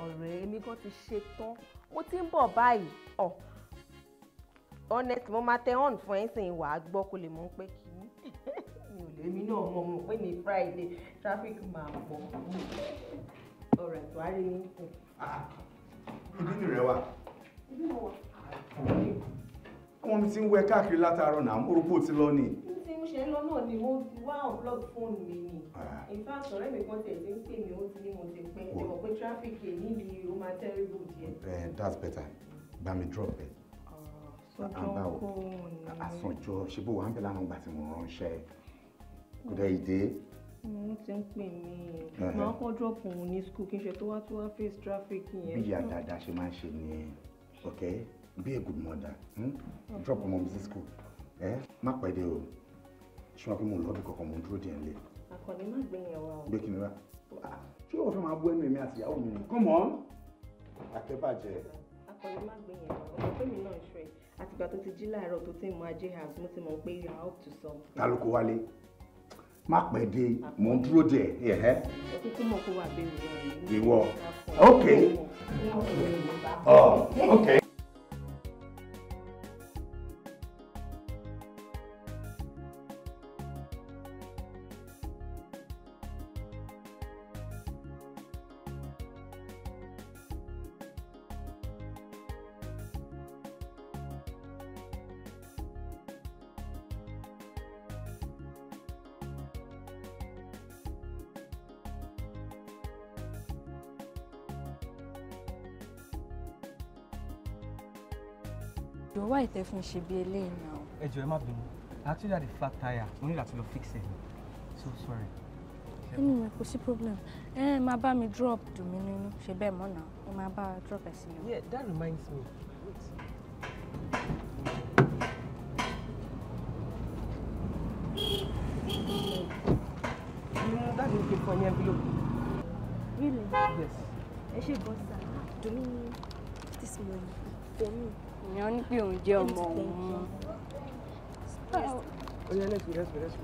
ọ̀rẹ́ èmi kan ti ṣe tán mo ti ń bọ̀ báyìí honest mo máa tẹ on fún ẹ̀sìn wàá gbọ́ kó lè mọ̀ pé kí mi ò lè mi náà mọ̀ pé ní Friday traffic máa pọ̀ ọ̀rẹ́ tó á rí ní ìsìn. Ìbínú rẹ wà. Ìbínú wà. Ọmọ mi ti ń wẹ káàkiri látàárọ̀ náà mo rò pé ó ti lọ ni. Tí mo ṣe ń lọ náà ni mo ti wá unplug fóònù mi ni. In fact ọ̀rẹ́ mi kan tiẹ̀ ti ń pè mí ó ti ní mo ti pẹ́ ẹ mọ̀ pé traffic èyí ni ó máa terrible díẹ̀. That's better. Bá mi drop ẹ. Àsọjọ́ ṣe bó wà ń bẹ lánàá ìgbà tí mo ránṣẹ́ kò dẹ̀ ìdè. Mo ti ń pè mí máa kọ́ drop òun ní school kí n ṣe tó wá face traffic yẹn. Bí ìyá dáadáa ṣe máa ń ṣe nìyẹn, okay? Be a good mother. Drop ọmọ mi sí school. Má pẹ́ dé o. Ṣé wọn kí mo lọ́dún kankan mo dúró díẹ̀ nílé? Àkànní má gbé yẹn wá o. Gbé kí ni wá? Ṣé o fẹ́ máa bú ẹnu èmi àti ìyàwó mi ni? Come on! Àtẹ́bàjẹ́. Àkànní má gbé yẹn wá. Ọ̀pọ̀ pé mi náà ń ṣe àtìgbà tó ti jí láàárọ̀ tó ti mú ajé house mo ti mọ̀ pé you are up to something. Ta ló kó wálé? Má pẹ́ dé, mo ń dúró díẹ̀. Òkúkú mọ̀ kó wà bẹ́ẹ̀ ni. Ìwọ. Okay. Okay. Why ìtẹ́ fún ṣe bí eléyìí náà? Ẹ jọ̀ọ́ ẹ má bínú. Actually had a flat tire. Mo ní láti lọ fix it. So sorry. Anyway, kò sí problem. Máa bá mi drop dùn mí nínú. Ṣe bẹ́ẹ̀ mọ́ náà. Ẹ máa bá drop ẹ̀ sí mi. Yeah, that reminds me. That is the funny envelope. Really? Yes. Ẹ ṣe gan sa. Dùn mí ní this morning. For me. Ìyẹn ní pé òun jẹ́ ọmọ òun. Oh yeah, let's go, please.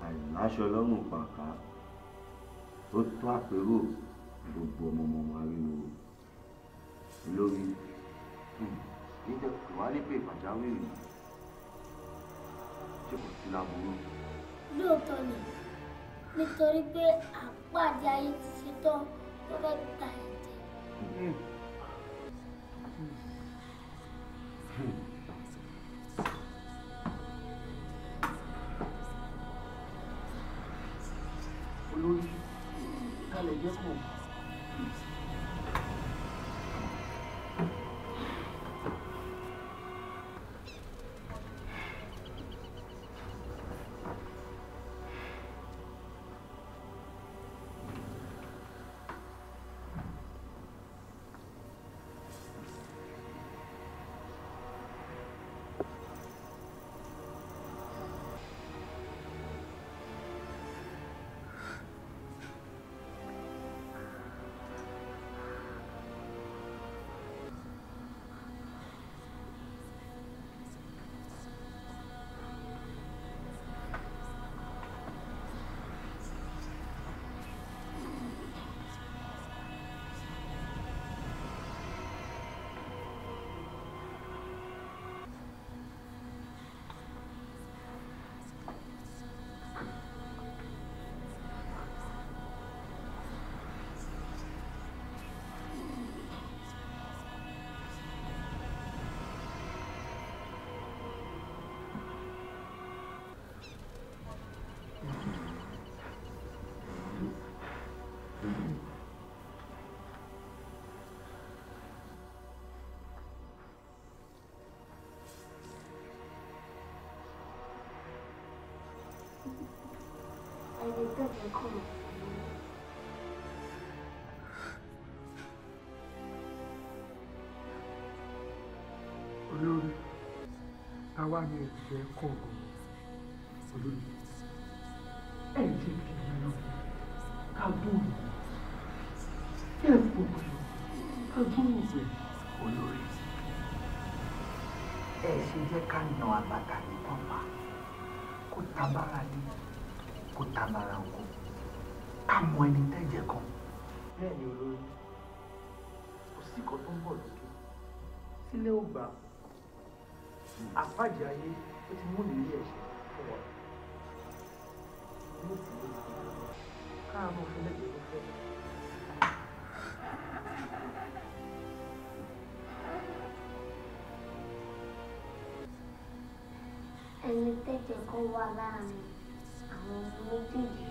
Àìláṣọ lọ́rùn pàkà tó tó àpérò gbogbo ọmọ ariwo lórí níjẹ́ kò wá ní pé pàjáwìrì ṣe kò sí láburú. Lóòótọ́ ni nítorí pé àpáàdé ayé ti ṣe tán tó fẹ́ ta ẹ̀jẹ̀. Olórí kálẹ̀ jẹ́ kò. olórí àwa ni ìfẹ́ kọ̀ọ̀kan olórí ẹ̀ jẹ́ kí n lọ ká gbóòrò ẹ̀ gbogbo ká gbóòrò rẹ̀ olórí ẹ̀ ṣe jẹ́ ká nà àbàtà nìkan pa kó tabára lé kó tabára oko ká mọ ẹni tẹ́jẹ̀ kan. bẹ́ẹ̀ ni olórí kò sí kan tó ń bọ̀ lókè sílé ò gbà àpájì ayé ó ti mú nílé ẹ̀ṣẹ̀ fún wa ní ìdílé káàmù fún lẹ́gbẹ̀ẹ́ tó fẹ́. ẹni tẹ́jẹ̀ kan wà láàrin àwọn méjèèjì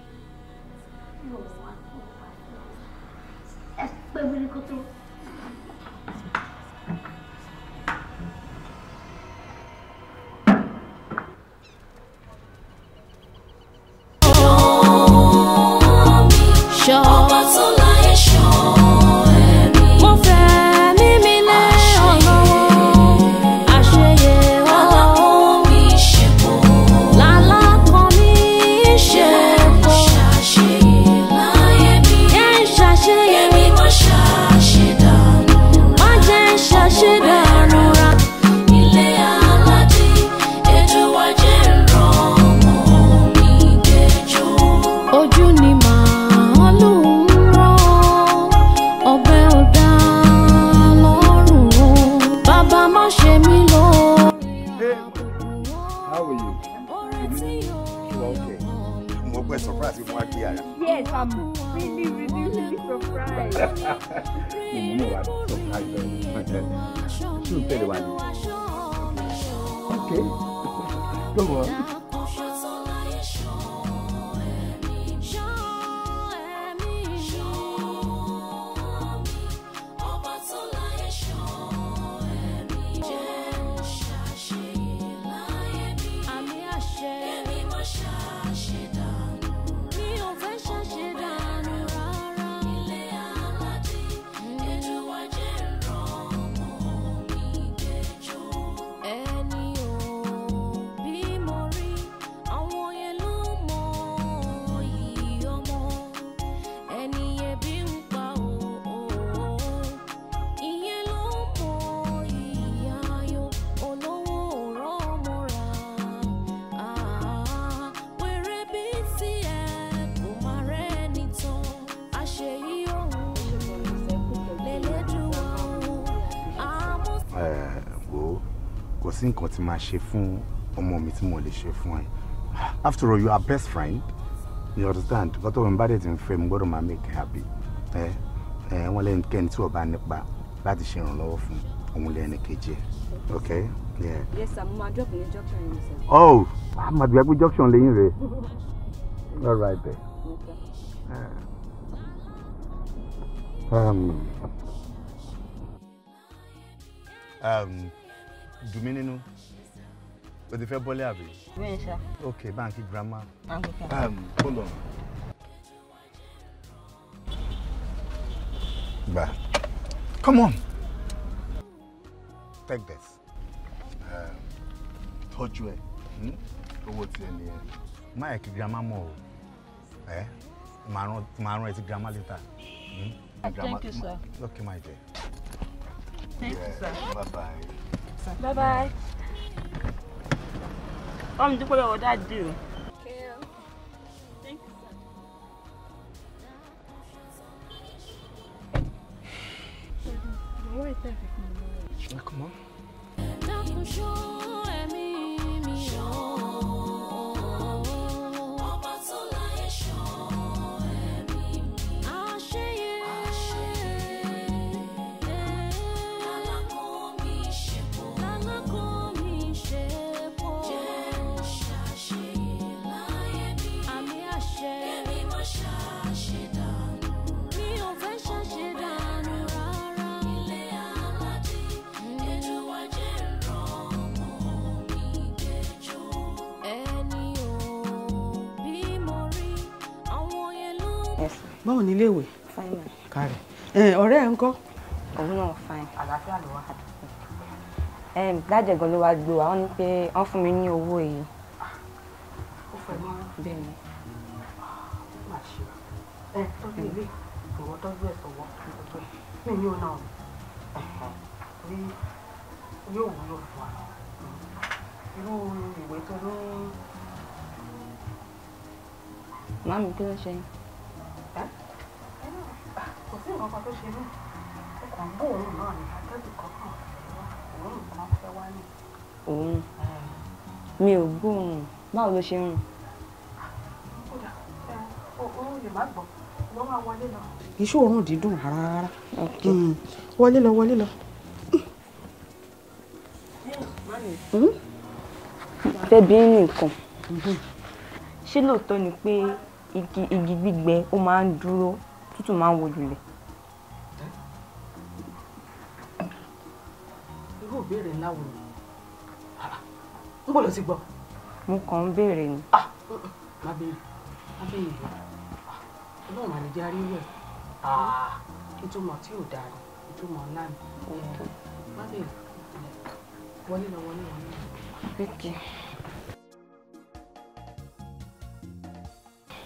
tí òun wá tó pàdé ẹ pé bíríkótó. Ọba tó láyé ṣọ́ ẹ̀mí. Mo fẹ́ mímí lé ọlọ́wọ́. Àṣeyẹ ọlọ́wọ́ mi ṣe pọ̀. Lálákan mi ṣe pọ̀. Ṣàṣeyẹ láyé mi. Jẹ́ ṣàṣeyẹ. Èmi má ṣàṣedànù. Má jẹ́ ṣàṣedànù ra. Ilé aládé, Èdùwà jẹ́ ràn ọmọ mi gbẹ́jọ́. Ojú ni màá. Yes, I'm really surprised. Okay, come on. Kò sí nǹkan tí máa ṣe fún ọmọ mi tí mo lè ṣe fún ẹ. After all, you are best friend. You understand? Nǹkan tó ń bá dẹ̀ ti ń fẹ́ mo gbọ́dọ̀ máa make happy. Wọ́n lẹ́yìn kẹ́ni tí wọ́n bá nípa láti ṣe ìrànlọ́wọ́ fún òun lẹ́yìn kejì ẹ̀. Okay? Yeah. Yes, sir. Mo máa drop ní junction yìí, sir. Oh, màá gbé junction lẹ́yìn rẹ̀. All right there. Dùmí nínú. O ti fẹ́ bọ́lé àbí? Bẹ́ẹ̀ ṣá. Okay, banki grandma. Hold on. Bah. Come on. Take this. Tọ́jú ẹ̀. Owó tí ẹ ní ẹ. Má yẹ kí grandma mọ̀ o. Màá rán ẹ sí grandma later. Thank you, sir. Okay, my dear. Thank you, sir. Bye-bye. Bye-bye. I'm doing what I do. Okay. Thank you, sir. Come on. Báwo ni ilé ìwé? Fine. Káre. Ọ̀rẹ́ ẹ̀ ń kọ́? Òun náà fine. Àlàáfíà ló wà. dájẹ́ gan ló wá gbé wa wọ́n ní pé wọ́n fún mi ní owó yìí. Ó fẹ́ mọ́ bẹ́ẹ̀ ni. Má ṣe tọ́jú ilé ìwọ tọ́jú ẹ̀ sọ̀wọ́ mi ní ọ̀nà rí yóò wúlò fún wa irú ìwé tó ní. Màámi kí ló ṣe yín? Kò sí nǹkan kan tó ṣe mí ọkàn ń gbóòórùn náà ní atẹ́gùn kankan òórùn kan fẹ́ wá ní. Òórùn mi ò gbóòórùn báwo ló ṣe ń rùn? Kódà òórùn lè má gbọ́ wọ́n máa wọlé lọ. Iṣẹ́ òórùn dídùn rárá. Wọlé lọ wọlé lọ. Fẹ́ bí nìkan ṣé lóòótọ́ ni pé igi gbígbẹ ó máa ń dúró tútù máa ń wó lulẹ̀? Irú ìbéèrè ńlá wo ni? Ń bọ̀ lọ sí gbọ́. Mo kàn ń béèrè ni. Má béèrè Ọlọ́run mà ní jẹ́ arí rẹ̀ ìtumọ̀ tí ò dáa ni ìtumọ̀ ńlá ni má béèrè wọlé lọ. Pẹ́kì.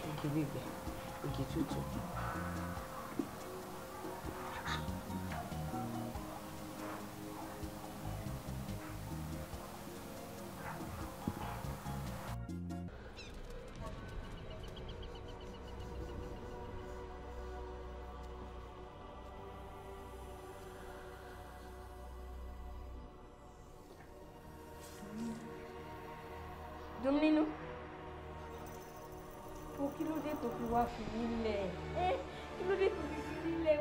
Igi gbígbẹ, igi tútù. Domino. Kí ló dé tó fi wá fi nílẹ̀? Kí ló dé tó fi nílẹ̀?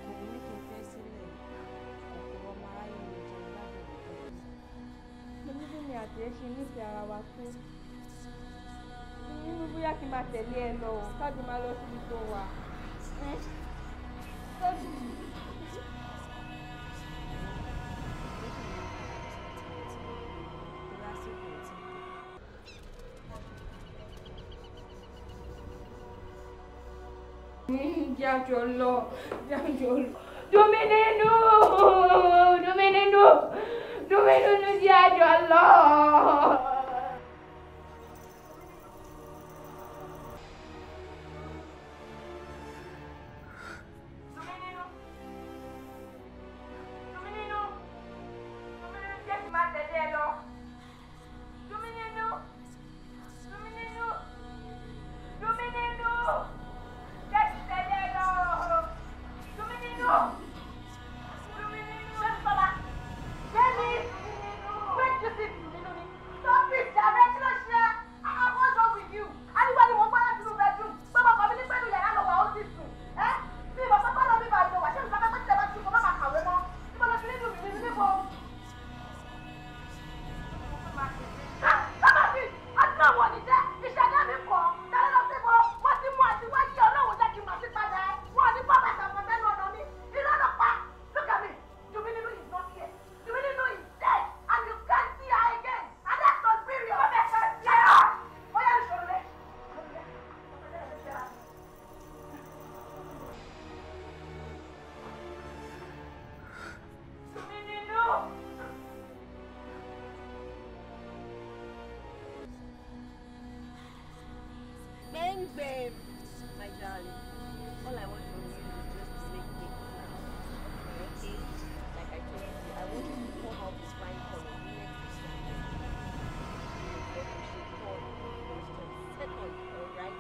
Kò ní kí n fẹ́ sílẹ̀. Ọ̀pọ̀ ọmọ aráyé lè jẹun lábẹ́ òkú. Mo ní bí mi àti ẹ ṣe nífẹ̀ẹ́ ara wa tó. Nínú bóyá kí n máa tẹ̀lé ẹ lọ o, káàdì máa lọ síbi tó wà. Jájọ lọ. Dominino, jájọ lọ. Babe, my darling, all I want from you is just to make me proud. Okay? Like I told you, I want you to come out this fine color next Sunday. But you should call first and second, alright?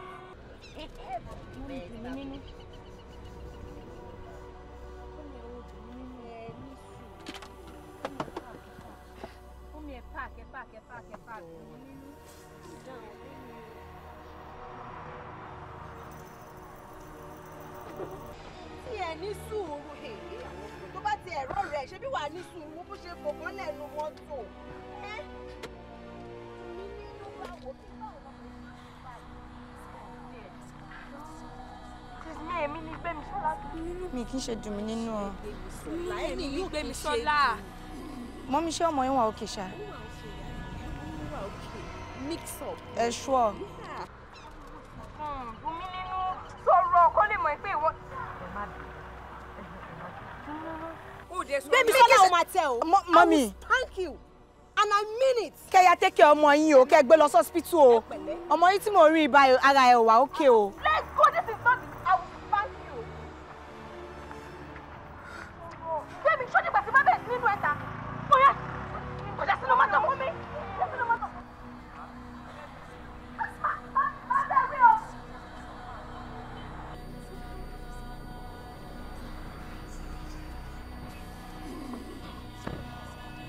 Tí ẹ ní sùúrù tó bá ti ẹ̀rọ rẹ̀ ṣe bí wàá ní sùúrù bó ṣe fòkàn lẹ́nu mọ́tò. Mi nínú báwo kí báwo lọ́mọ èmi ní Gbémisọ́lá. Mi kì í ṣe dùn mí nínú ọ. èmi ní Gbémisọ́lá. Mọ́mí ṣé ọmọ yín wà òkè ṣá? Mix up. Ẹ ṣúọ̀. Bùnmi nínú sọ̀rọ̀ kó lè mọ̀ pé ìwọ. Ó Baby, Sola o ma tẹ o. Mommy. Thank you. And I mean it. Kẹ́yà take care ọmọ yín o, kẹ́ gbé lọ hospital o. Ọmọ yín tí mo rí báyìí ara ẹ̀ wà okay o. Let's go. This is not. I will thank you. Baby, show the best baby nínú ẹ̀ta. Oya. Kò já sínú mọ́tò fún mi. Já sínú mọ́tò.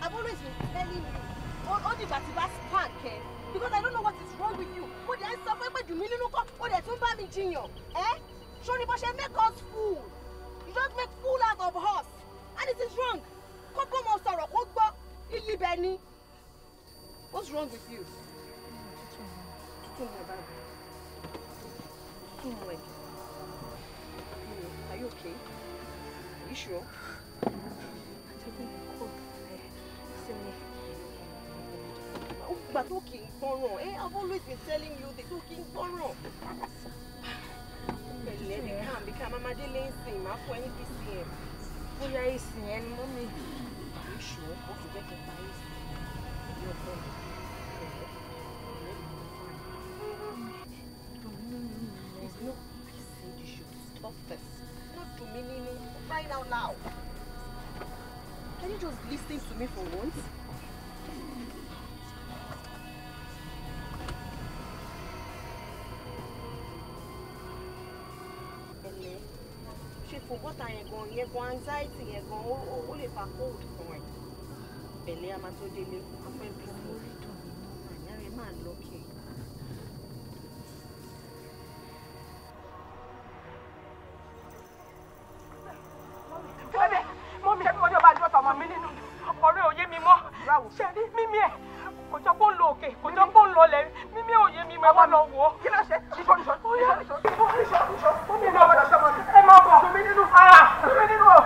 I've always been telling you, all the batiba spank, because I don't know what is wrong with you. But there is something about you, or there's somebody junior, eh? Shoni Boshe make us fool. You just make fool out of us, and it is wrong. What's wrong with you? Are you okay? Are you sure? But talking wrong. I've always been telling you the talking wrong. Become Mama Dele sing, my for any PCM. Who are you seeing, Mommy? Are you sure? Okay, get the price. You're fine. Please, no. I said you should stop this. Not to me, crying out loud. Can you just listen to me for once? For what I am going, you go anxiety, you go only for cold for it. Bele amato dele, I'm going to be a man lucky. Mommy, everybody about what I'm a minute. Ọ̀rẹ́ òye mi mọ́. Ṣé rí mímí ẹ̀? Kò jọ pé ó ń lo òkè, kò jọ pé ó ń lọ lẹ̀. Mímí òye mi mọ́ ẹ wá lọ wò ó. Kí ló ṣe? Níṣó. Mímí náà gbọ́dọ̀ ṣọ́mọ́ mi. Ẹ máa bọ̀. Tùmí nínú. Tùmí nínú o.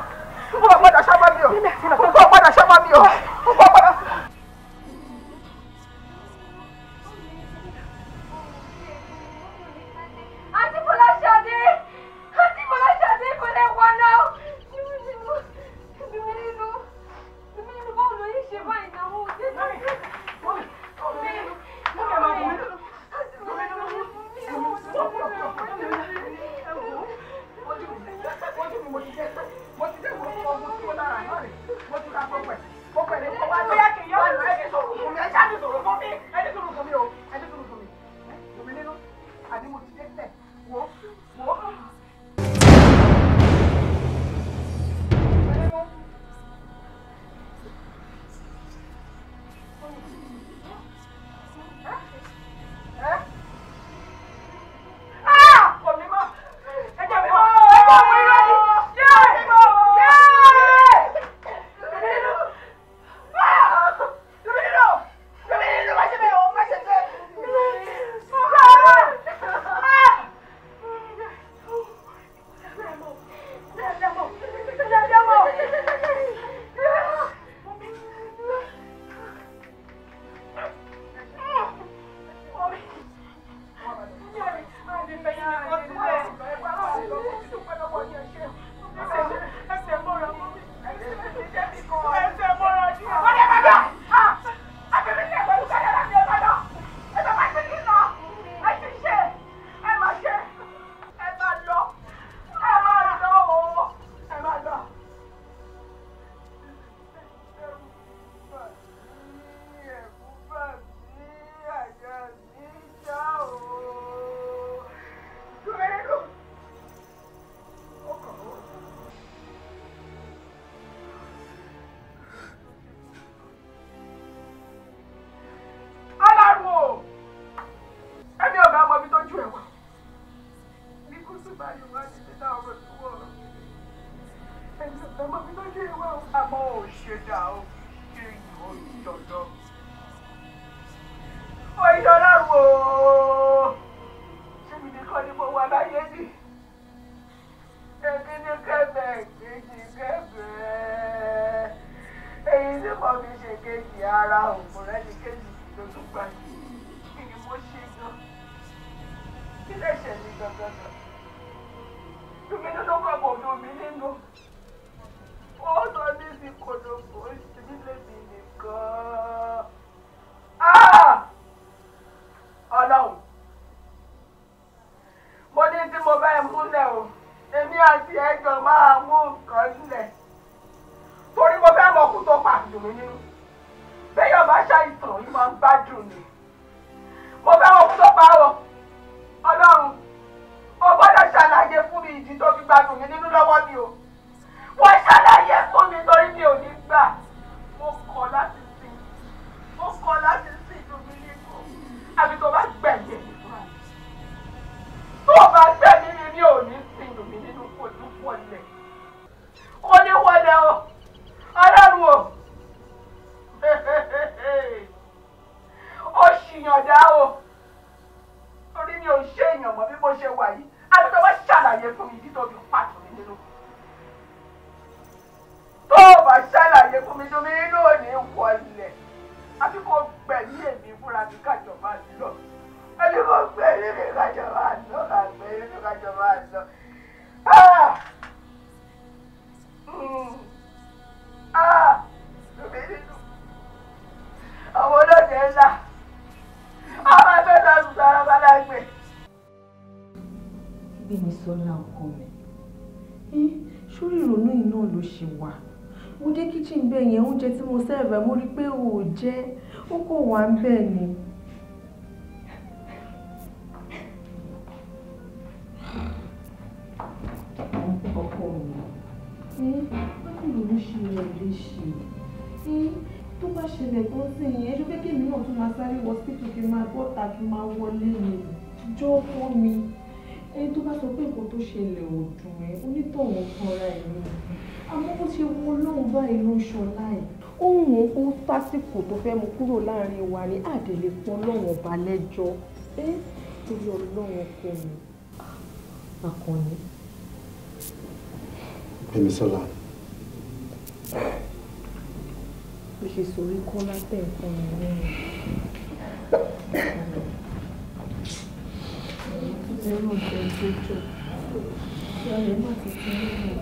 Ó gbọ́dọ̀ ṣọ́mọ́ mi o. Ó gbọ́dọ̀ ṣọ́mọ́ mi o. Ó gbọ́dọ̀. Àǹtí Fọláṣadé kò lè wọ náà. máa mú nǹkan lẹ̀ torí mo fẹ́ mọ kú tó pa dùn mí nínú bẹ́yọ̀ bá ṣàìsàn yìí máa ń gbádùn ni mo fẹ́ mọ kú tó pa o Ọlọ́run o gbọ́dọ̀ ṣàlàyé fún mi ìdí tó fi gbádùn mi nínú lọ́wọ́ mi o wọ́n ṣàlàyé fún mi torí mi ò ní gbà mo kọ̀ láti sìn dùn mí nínú àbí tó bá gbẹ̀yẹ̀ mi fúnra mi tó bá gbẹ̀mí mi ò ní sìn dùn mí nínú kò ní wọlé kò ní wọlé o Ọlọ́run o ó ṣìyànjá o torí mi ò ṣe èèyàn mọ́ bí mo ṣe wà yìí àbí tó bá ṣàlàyé fún mi títóbi pàtó mi nínú tó o bá ṣàlàyé fún mi tó mi nínú ò ní wọlé àbí kò gbẹ̀mí èmi fúnra mi kájọ máa lọ àbí kò gbẹ̀mí mi kájọ máa lọ àgbẹ̀mí mi kájọ máa lọ. Lómi nínú àwọn olóde ńlá àwọn akẹ́kọ̀ọ́ àgùntàn arábálá gbé. Gbémi sọ́lá ọkọ mi sórí ìrònú iná ló ṣe wà mo dé kíchìn bẹ́ẹ̀ yẹn oúnjẹ tí mo sẹ́ẹ̀fẹ̀ mo rí pé o ò jẹ́ ó kò wá ń bẹ́ẹ̀ ni. ọkọ mi báwo ló ṣe rẹ̀ léṣe tó bá ṣẹlẹ̀ tó ń sìn yẹn ṣó kékeré mi náà tún máa sáré wọ sípò kí n máa bọ́ta kí n máa wọlé mi jọ́ fún mi ẹni tó bá sọ pé nǹkan tó ṣẹlẹ̀ ò dùn ẹ́ onítọ̀hún kanra ẹ̀ ni àmọ́ bó ṣe wọ ọlọ́run báyìí ló ń ṣọlá ẹ̀ ohun ó tásìkò tó fẹ́ mú kúrò láàrin wa ni àdèlè pọn ọlọ́run ọba lẹ́jọ́ torí ọlọ́run ọkọ mi Àkànní. Gbémisọ́lá. bó ṣe sọrí kọ́ látẹ̀ nǹkan mi lẹ́yìn. Zero temperature. Ìyá rẹ̀ má ti fi nínú.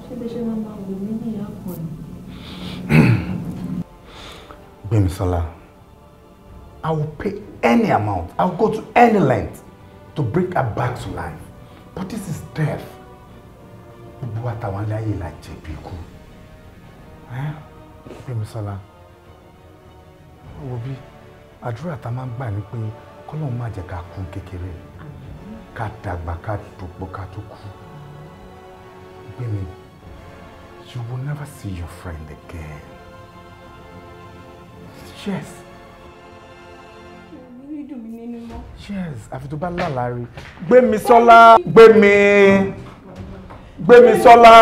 Ṣé bí ṣe máa wò mí ní ìyá kan ni? Gbémisọ́lá, I will pay any amount. I will go to any length to bring her back to life. But this is death. Gbogbo wa táwọn láyé la jẹ̀bi ikú. Gbémisọ́lá, wo bí àdúrà tá máa ń gbà ní pé kọ́lọ́run má jẹ́ ká kú kékeré. Ká dàgbà ká dògbò ká tó kú. Gbémi, you will never see your friend again. Yes. Yes, àfi tó bá lálàá rí. Gbémisọ́lá, Gbémisọ́lá.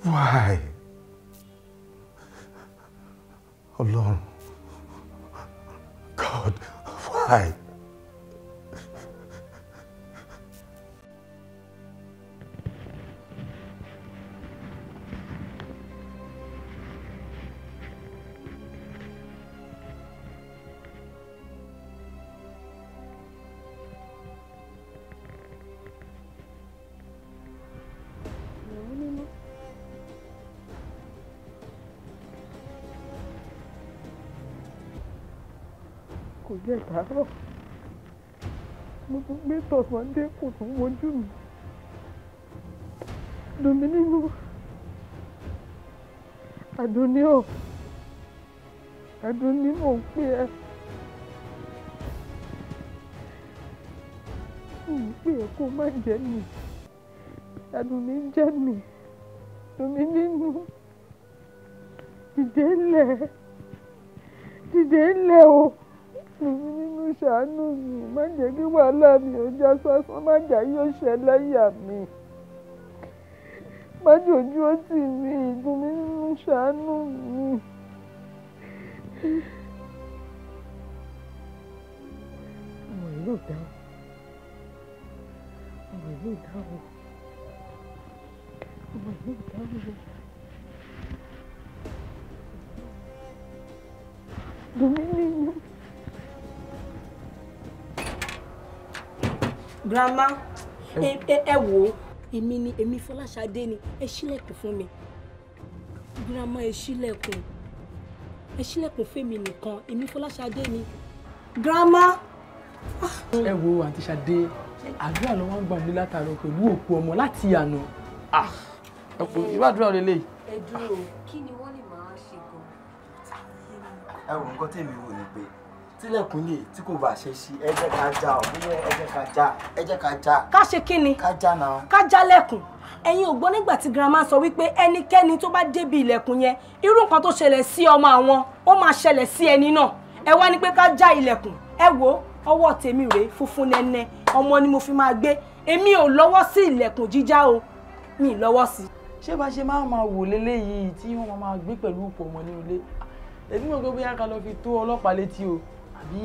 Why? Ọlọ́run. God, why? Kò jẹ́ ìdárọ̀ mo tún gbé tọ̀sán dé kò tún wojú mi dùn mí nínú Àdùnní ò Àdùnní mò ń pè ẹ́ kó má jẹ́ mi Àdùnní jẹ́ mi dùn mí nínú dìde ńlẹ̀ o. Dùnmí nínú ṣàánú mi má jẹ́ kí wàhálà mi ò já sásán má jà yóò ṣẹlẹ́yà mi má jòjú ó tì mí Dùnmí nínú ṣàánú mi. ọmọ ìlú dáhùn ọmọ ìlú dáhùn ọmọ ìlú dáhùn. Dùnmí nínú. Grandma, ẹ wò ó èmi ni èmi Fọláṣadé ni ẹ ṣílẹ̀kùn fún mi girama ẹ ṣílẹ̀kùn fẹ́mi nìkan èmi Fọláṣadé ni girama. ẹ wo àǹtí Ṣadé àdúrà ló wá ń gbà mí látàárọ̀ pẹ̀lú òkú ọmọ láti àná ìbádùúrà lélẹ̀. ẹ dúró kí ni wọ́n lè máa ṣe gan. ẹ wo nǹkan tèmi wò ni pé tílẹ̀kùn lè tí kò bá ṣe sí ẹ jẹ́ ká já ọ̀bíyẹ ẹ jẹ́ ká já. ká ṣe kí ni ká já náà. ká já lẹ̀kùn ẹ̀yin ò gbọ́ nígbà tí girama sọ wípé ẹnikẹ́ni tó bá débi ilẹ̀kùn yẹn irú nǹkan tó ṣẹlẹ̀ sí ọmọ àwọn ó máa ṣẹlẹ̀ sí ẹni náà ẹ wá ní pé ká já ilẹ̀kùn ẹ wo ọwọ́ tèmi rèé funfun nẹ́nẹ́ ọmọ ni mo fi máa gbé èmi ò lọ́wọ́ sí ilẹ̀kùn jíjá o mi ì lọ́wọ́ sí. ṣé bá ṣe máa wò léléyìí tí wọ́n máa gbé pẹ̀lú òpó ọmọ ní ilé èmi mọ̀ pé bóyá ká lọ fi tó ọlọ́pàá létí o àbí.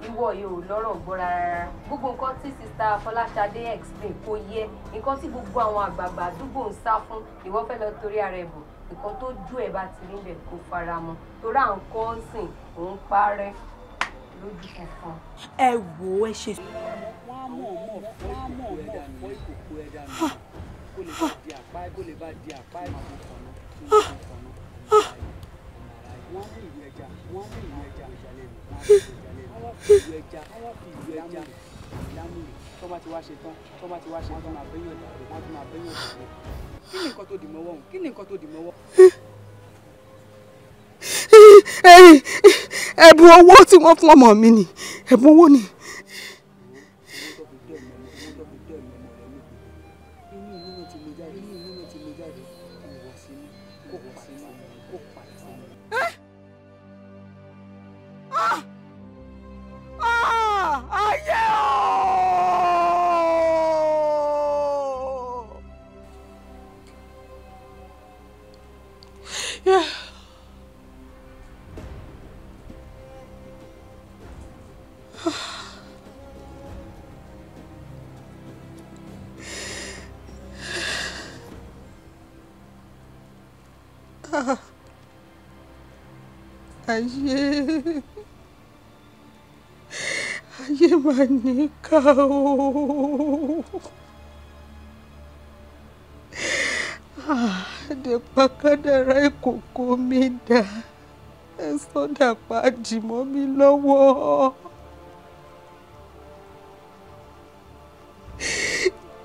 ìwọ yìí ò lọ́rọ̀ gbọ́ rárá gbogbo nǹkan tí sista Fọláṣadé explain kò yẹ nǹkan tí gbogbo àwọn àgbààgbà àdúgbò ń sá fún ìwọ fẹ́ lọ torí ara ẹ̀ bọ̀ nǹkan tó ju ẹ̀ bá ti rí bẹ̀ kó fara mọ́ torí à ń kọ́ ń sìn òun parẹ́ lójú kankan. ẹ wò ó ẹ ṣe. wọ́n á mọ̀ fọ́ ìkòkò ẹ̀ dànù kó lè bá di àpá ìmọ̀ kọ̀ọ̀nà wọ́n mú ìlú ẹja ìjàlẹ̀ wọ́n fi ìlú ẹja lámúrè tó bá ti wá ṣe tán máa bẹ́yàn dàrú wọ́n tún máa bẹ́yàn dàrú. kí ni nǹkan tó dì mọ́wọ́ kí ni nǹkan tó dì mọ́wọ́. ẹ̀bùn owó tí wọ́n fún ọmọ mi ni ẹ̀bùn owó ni. ayé máa ní ká o àdèpá kádàrá ìkòkò mi dà ẹ sọdà pàdì mọ́ mi lọ́wọ́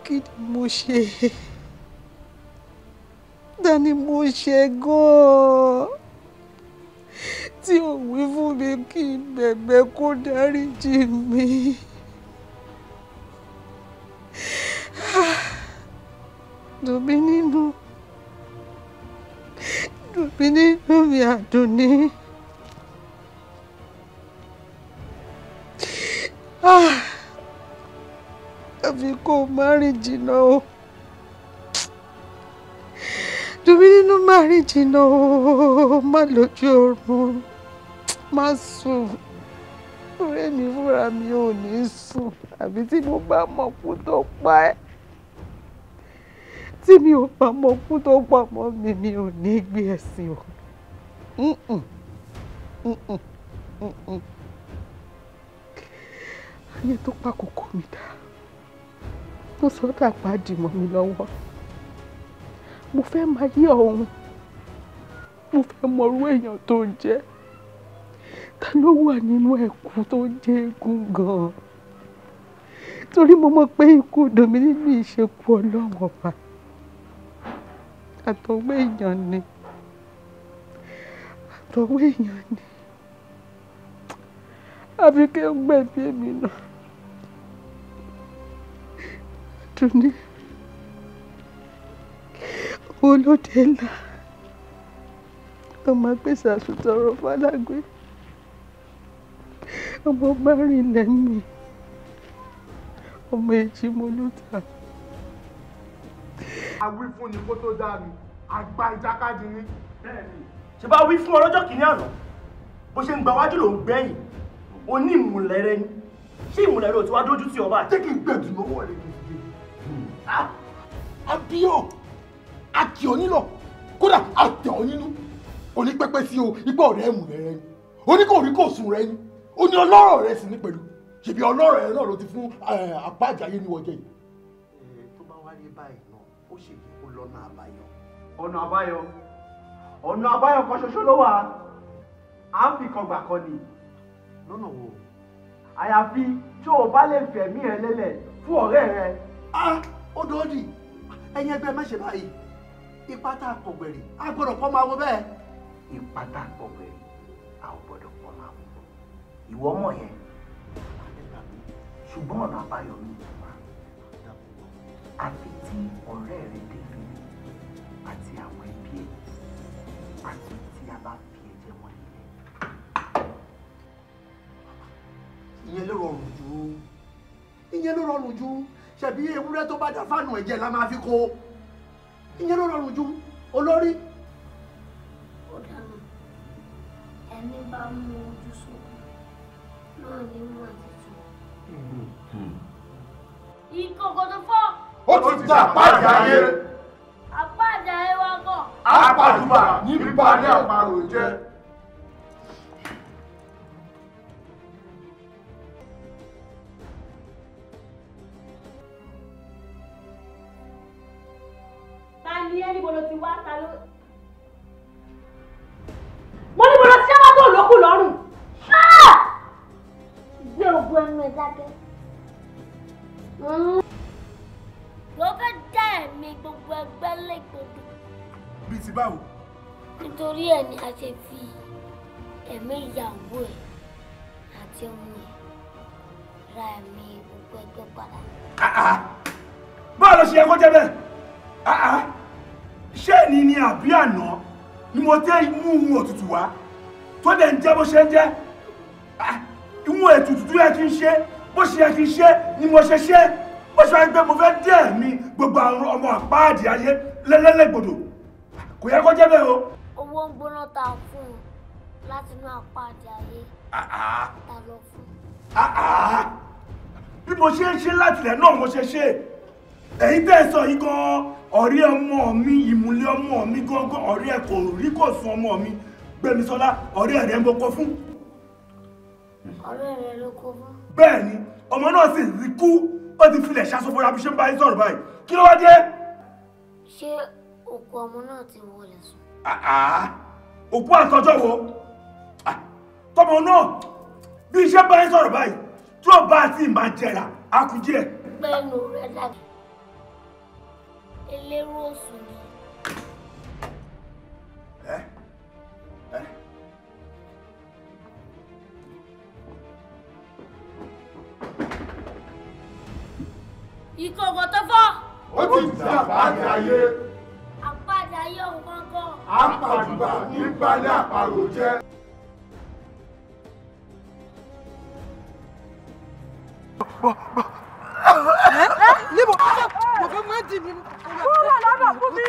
kí ni mo ṣe dání mo ṣe gan-an tí ò wí fún mi kí n bẹ̀bẹ̀ kó dáríjì mi. dùn mí nínú mi Àdùnní. àfi kó má rìn jìnnà o. dùn mí nínú má rìn jìnnà o má lójú oorun má sùn ọ̀rẹ́ mi fúnra mi ò ní sùn àbí tí mo bá mọ̀ kú tó pa ẹ́ tí mi ò bá mọ̀ kú tó pa mọ́ mi ò ní gbé ẹ̀sìn o. ayé tó pa kókó mi dá tó sọ́dà pàdé mọ́ mi lọ́wọ́ mo fẹ́ máa yé ọ̀hún mo fẹ́ mọrú èèyàn tó jẹ́ ta ló wà nínú ẹ̀kú tó jẹ́ eégún gan-an torí mo mọ̀ pé ikú dùn mí nínú ìṣekú Ọlọ́run ọba àtọwọ́ èèyàn ni àfi kí ó gbẹ̀bí èmi náà Àdùnní olóde ńlá ọmọ gbèsè àsùtọ̀rọ̀ fálágbé ọmọ márùn lẹ́mí ọmọ èjì mọ́lúta. àwí fún ni kó tó dáa ni àgbà ìjàkadì ni. ṣe bá wí fún ọlọ́jọ́ kìíní àná bó ṣe ń gba wájú ló ń gbẹ̀yìn ó ní ìmùlẹ̀rẹ̀ ni ṣé ìmùlẹ̀rẹ̀ ò ti wá dójú tì ọba. jẹ́ kí n gbẹ̀dùn lọ́wọ́ rẹ̀ kí n gbé. àbíyọ̀ àkì ò nílò kódà àtẹ̀ ò nínú kò ní pẹ́pẹ́ sí o ipò ọ̀rẹ́ ìmùlẹ̀rẹ̀ ni ó ní kò rí kò sùn rẹ ni ó ní ọlọ́rọ̀ rẹ sì ní pẹ̀lú ṣèbí ọlọ́rọ̀ rẹ náà ló ti fún apá àjàyè ní wọ́jẹ́ yìí wá rí báyìí náà ó ṣe kí kó lọ́nà àbáyọ. ọ̀nà àbáyọ kan ṣoṣo ló wà á ń fi kan gbà kan ni. lọ́nà wo? àyàfi tí o bá lè fẹ̀mí ẹ lélẹ̀ fún ọ̀rẹ́ rẹ. ó dòdì ẹ̀yin ẹgbẹ́ má ṣe báyìí ipá tá a pọ̀ gbẹ̀rì a gbọ́dọ̀ pọ̀ máa wo bẹ́ẹ̀. ipá tá a pọ̀ gbẹ̀rì a ò gbọ́dọ̀ pọ̀ máa wo ìwọ mọ̀ yẹn ṣùgbọ́n ọ̀nà àbáyọ mi wà àfi tí ọ̀rẹ́ rẹ débi àti àwọn ẹbí ẹ̀ àti tí a bá fi ẹ̀jẹ̀ wọn lélẹ̀. ìyẹn ló rọrùn jù ṣebí ewúrẹ́ tó bá dá fáànù ẹ̀jẹ̀ la máa fi kó ìyẹn ló rọrùn jù olórí. ó dànù ẹni bá mú ojú sókè náà ní mú àtìtù. ìkòkò tó fọ́. ó ti dá àpáàdé ayé. àpáàdé ayé wa kọ̀. àpàdùbà nípa ní àparò jẹ́. ta ni ẹ níbo ló ti wá ta ló. mo níbo ló ti ṣẹ́wá tó lókù lọ́rùn. gbé ogun ẹnu ẹ dákẹ́. ló fẹ́ dá ẹ̀mí gbogbo ẹgbẹ́ légbodò. bíi ti báwo. nítorí ẹ̀ ni a ṣe fi ẹ̀mí ìyàwó ẹ̀ àti ọmọ ẹ̀ ra ẹ̀mí gbogbo ẹgbẹ́ padà. báwo ló ṣe yẹ kó jẹ́ bẹ́ẹ̀? ṣé ni ni àbí àná ni mo tẹ́ mú ohun òtútù wá tó dẹ̀ ń jẹ́ bó ṣe ń jẹ́ ìwọ̀n ètùtù tó yẹ kí n ṣe bó ṣe yẹ kí n ṣe ni mo ṣe ṣe bó ṣe wá gbé mo fẹ́ dé ẹ̀mí gbogbo àwọn ọmọ àpáàdì ayé lẹ́lẹ́lẹ́gbòdò kò yẹ kó jẹ́ bẹ́ẹ̀ o. owó ń gbóná ta fún un láti inú àpáàdì ayé ta lọ fún un. bí mo ṣe ń ṣe látìlẹ̀ náà mo ṣe ṣe èyí tẹ́ sọ yìí gan-an ọ̀rẹ́ ọmọ mi ìmùlẹ̀ ọmọ mi gángan ọ̀rẹ́ ẹ̀ kò rí kò sún ọmọ mi Gbémisọ́lá ọ̀rẹ́ rẹ̀ ń bọ́ kọ́ fún. ọ̀rẹ́ rẹ̀ ló kó fún. bẹ́ẹ̀ ni ọmọ náà sì rí kú ó ti filẹ̀ ṣàṣọfọ́ra bí ṣe ń bá yín sọ̀rọ̀ báyìí kí ló wá dé. ṣé òkú ọmọ náà ti wọlé sùn. òkú àtọjọ́ wo tọmọ náà bí iṣẹ́ bá yín sọ̀rọ̀ báyìí tí ó bá àti ìmọ̀ jẹ̀rà á kú díẹ̀. pẹ́ẹ́nù rẹ̀ dàbí elérò sùn ni. ìkòkò tó fọ́. ó ti dá àpáàdé ayé. àpáàdé ayé òun kankan. àpàdùbà nípa ní àparò jẹ́. níbo mo fẹ́ mú ẹ́ dì mí. kúrò lọ́dọ̀ fún mi.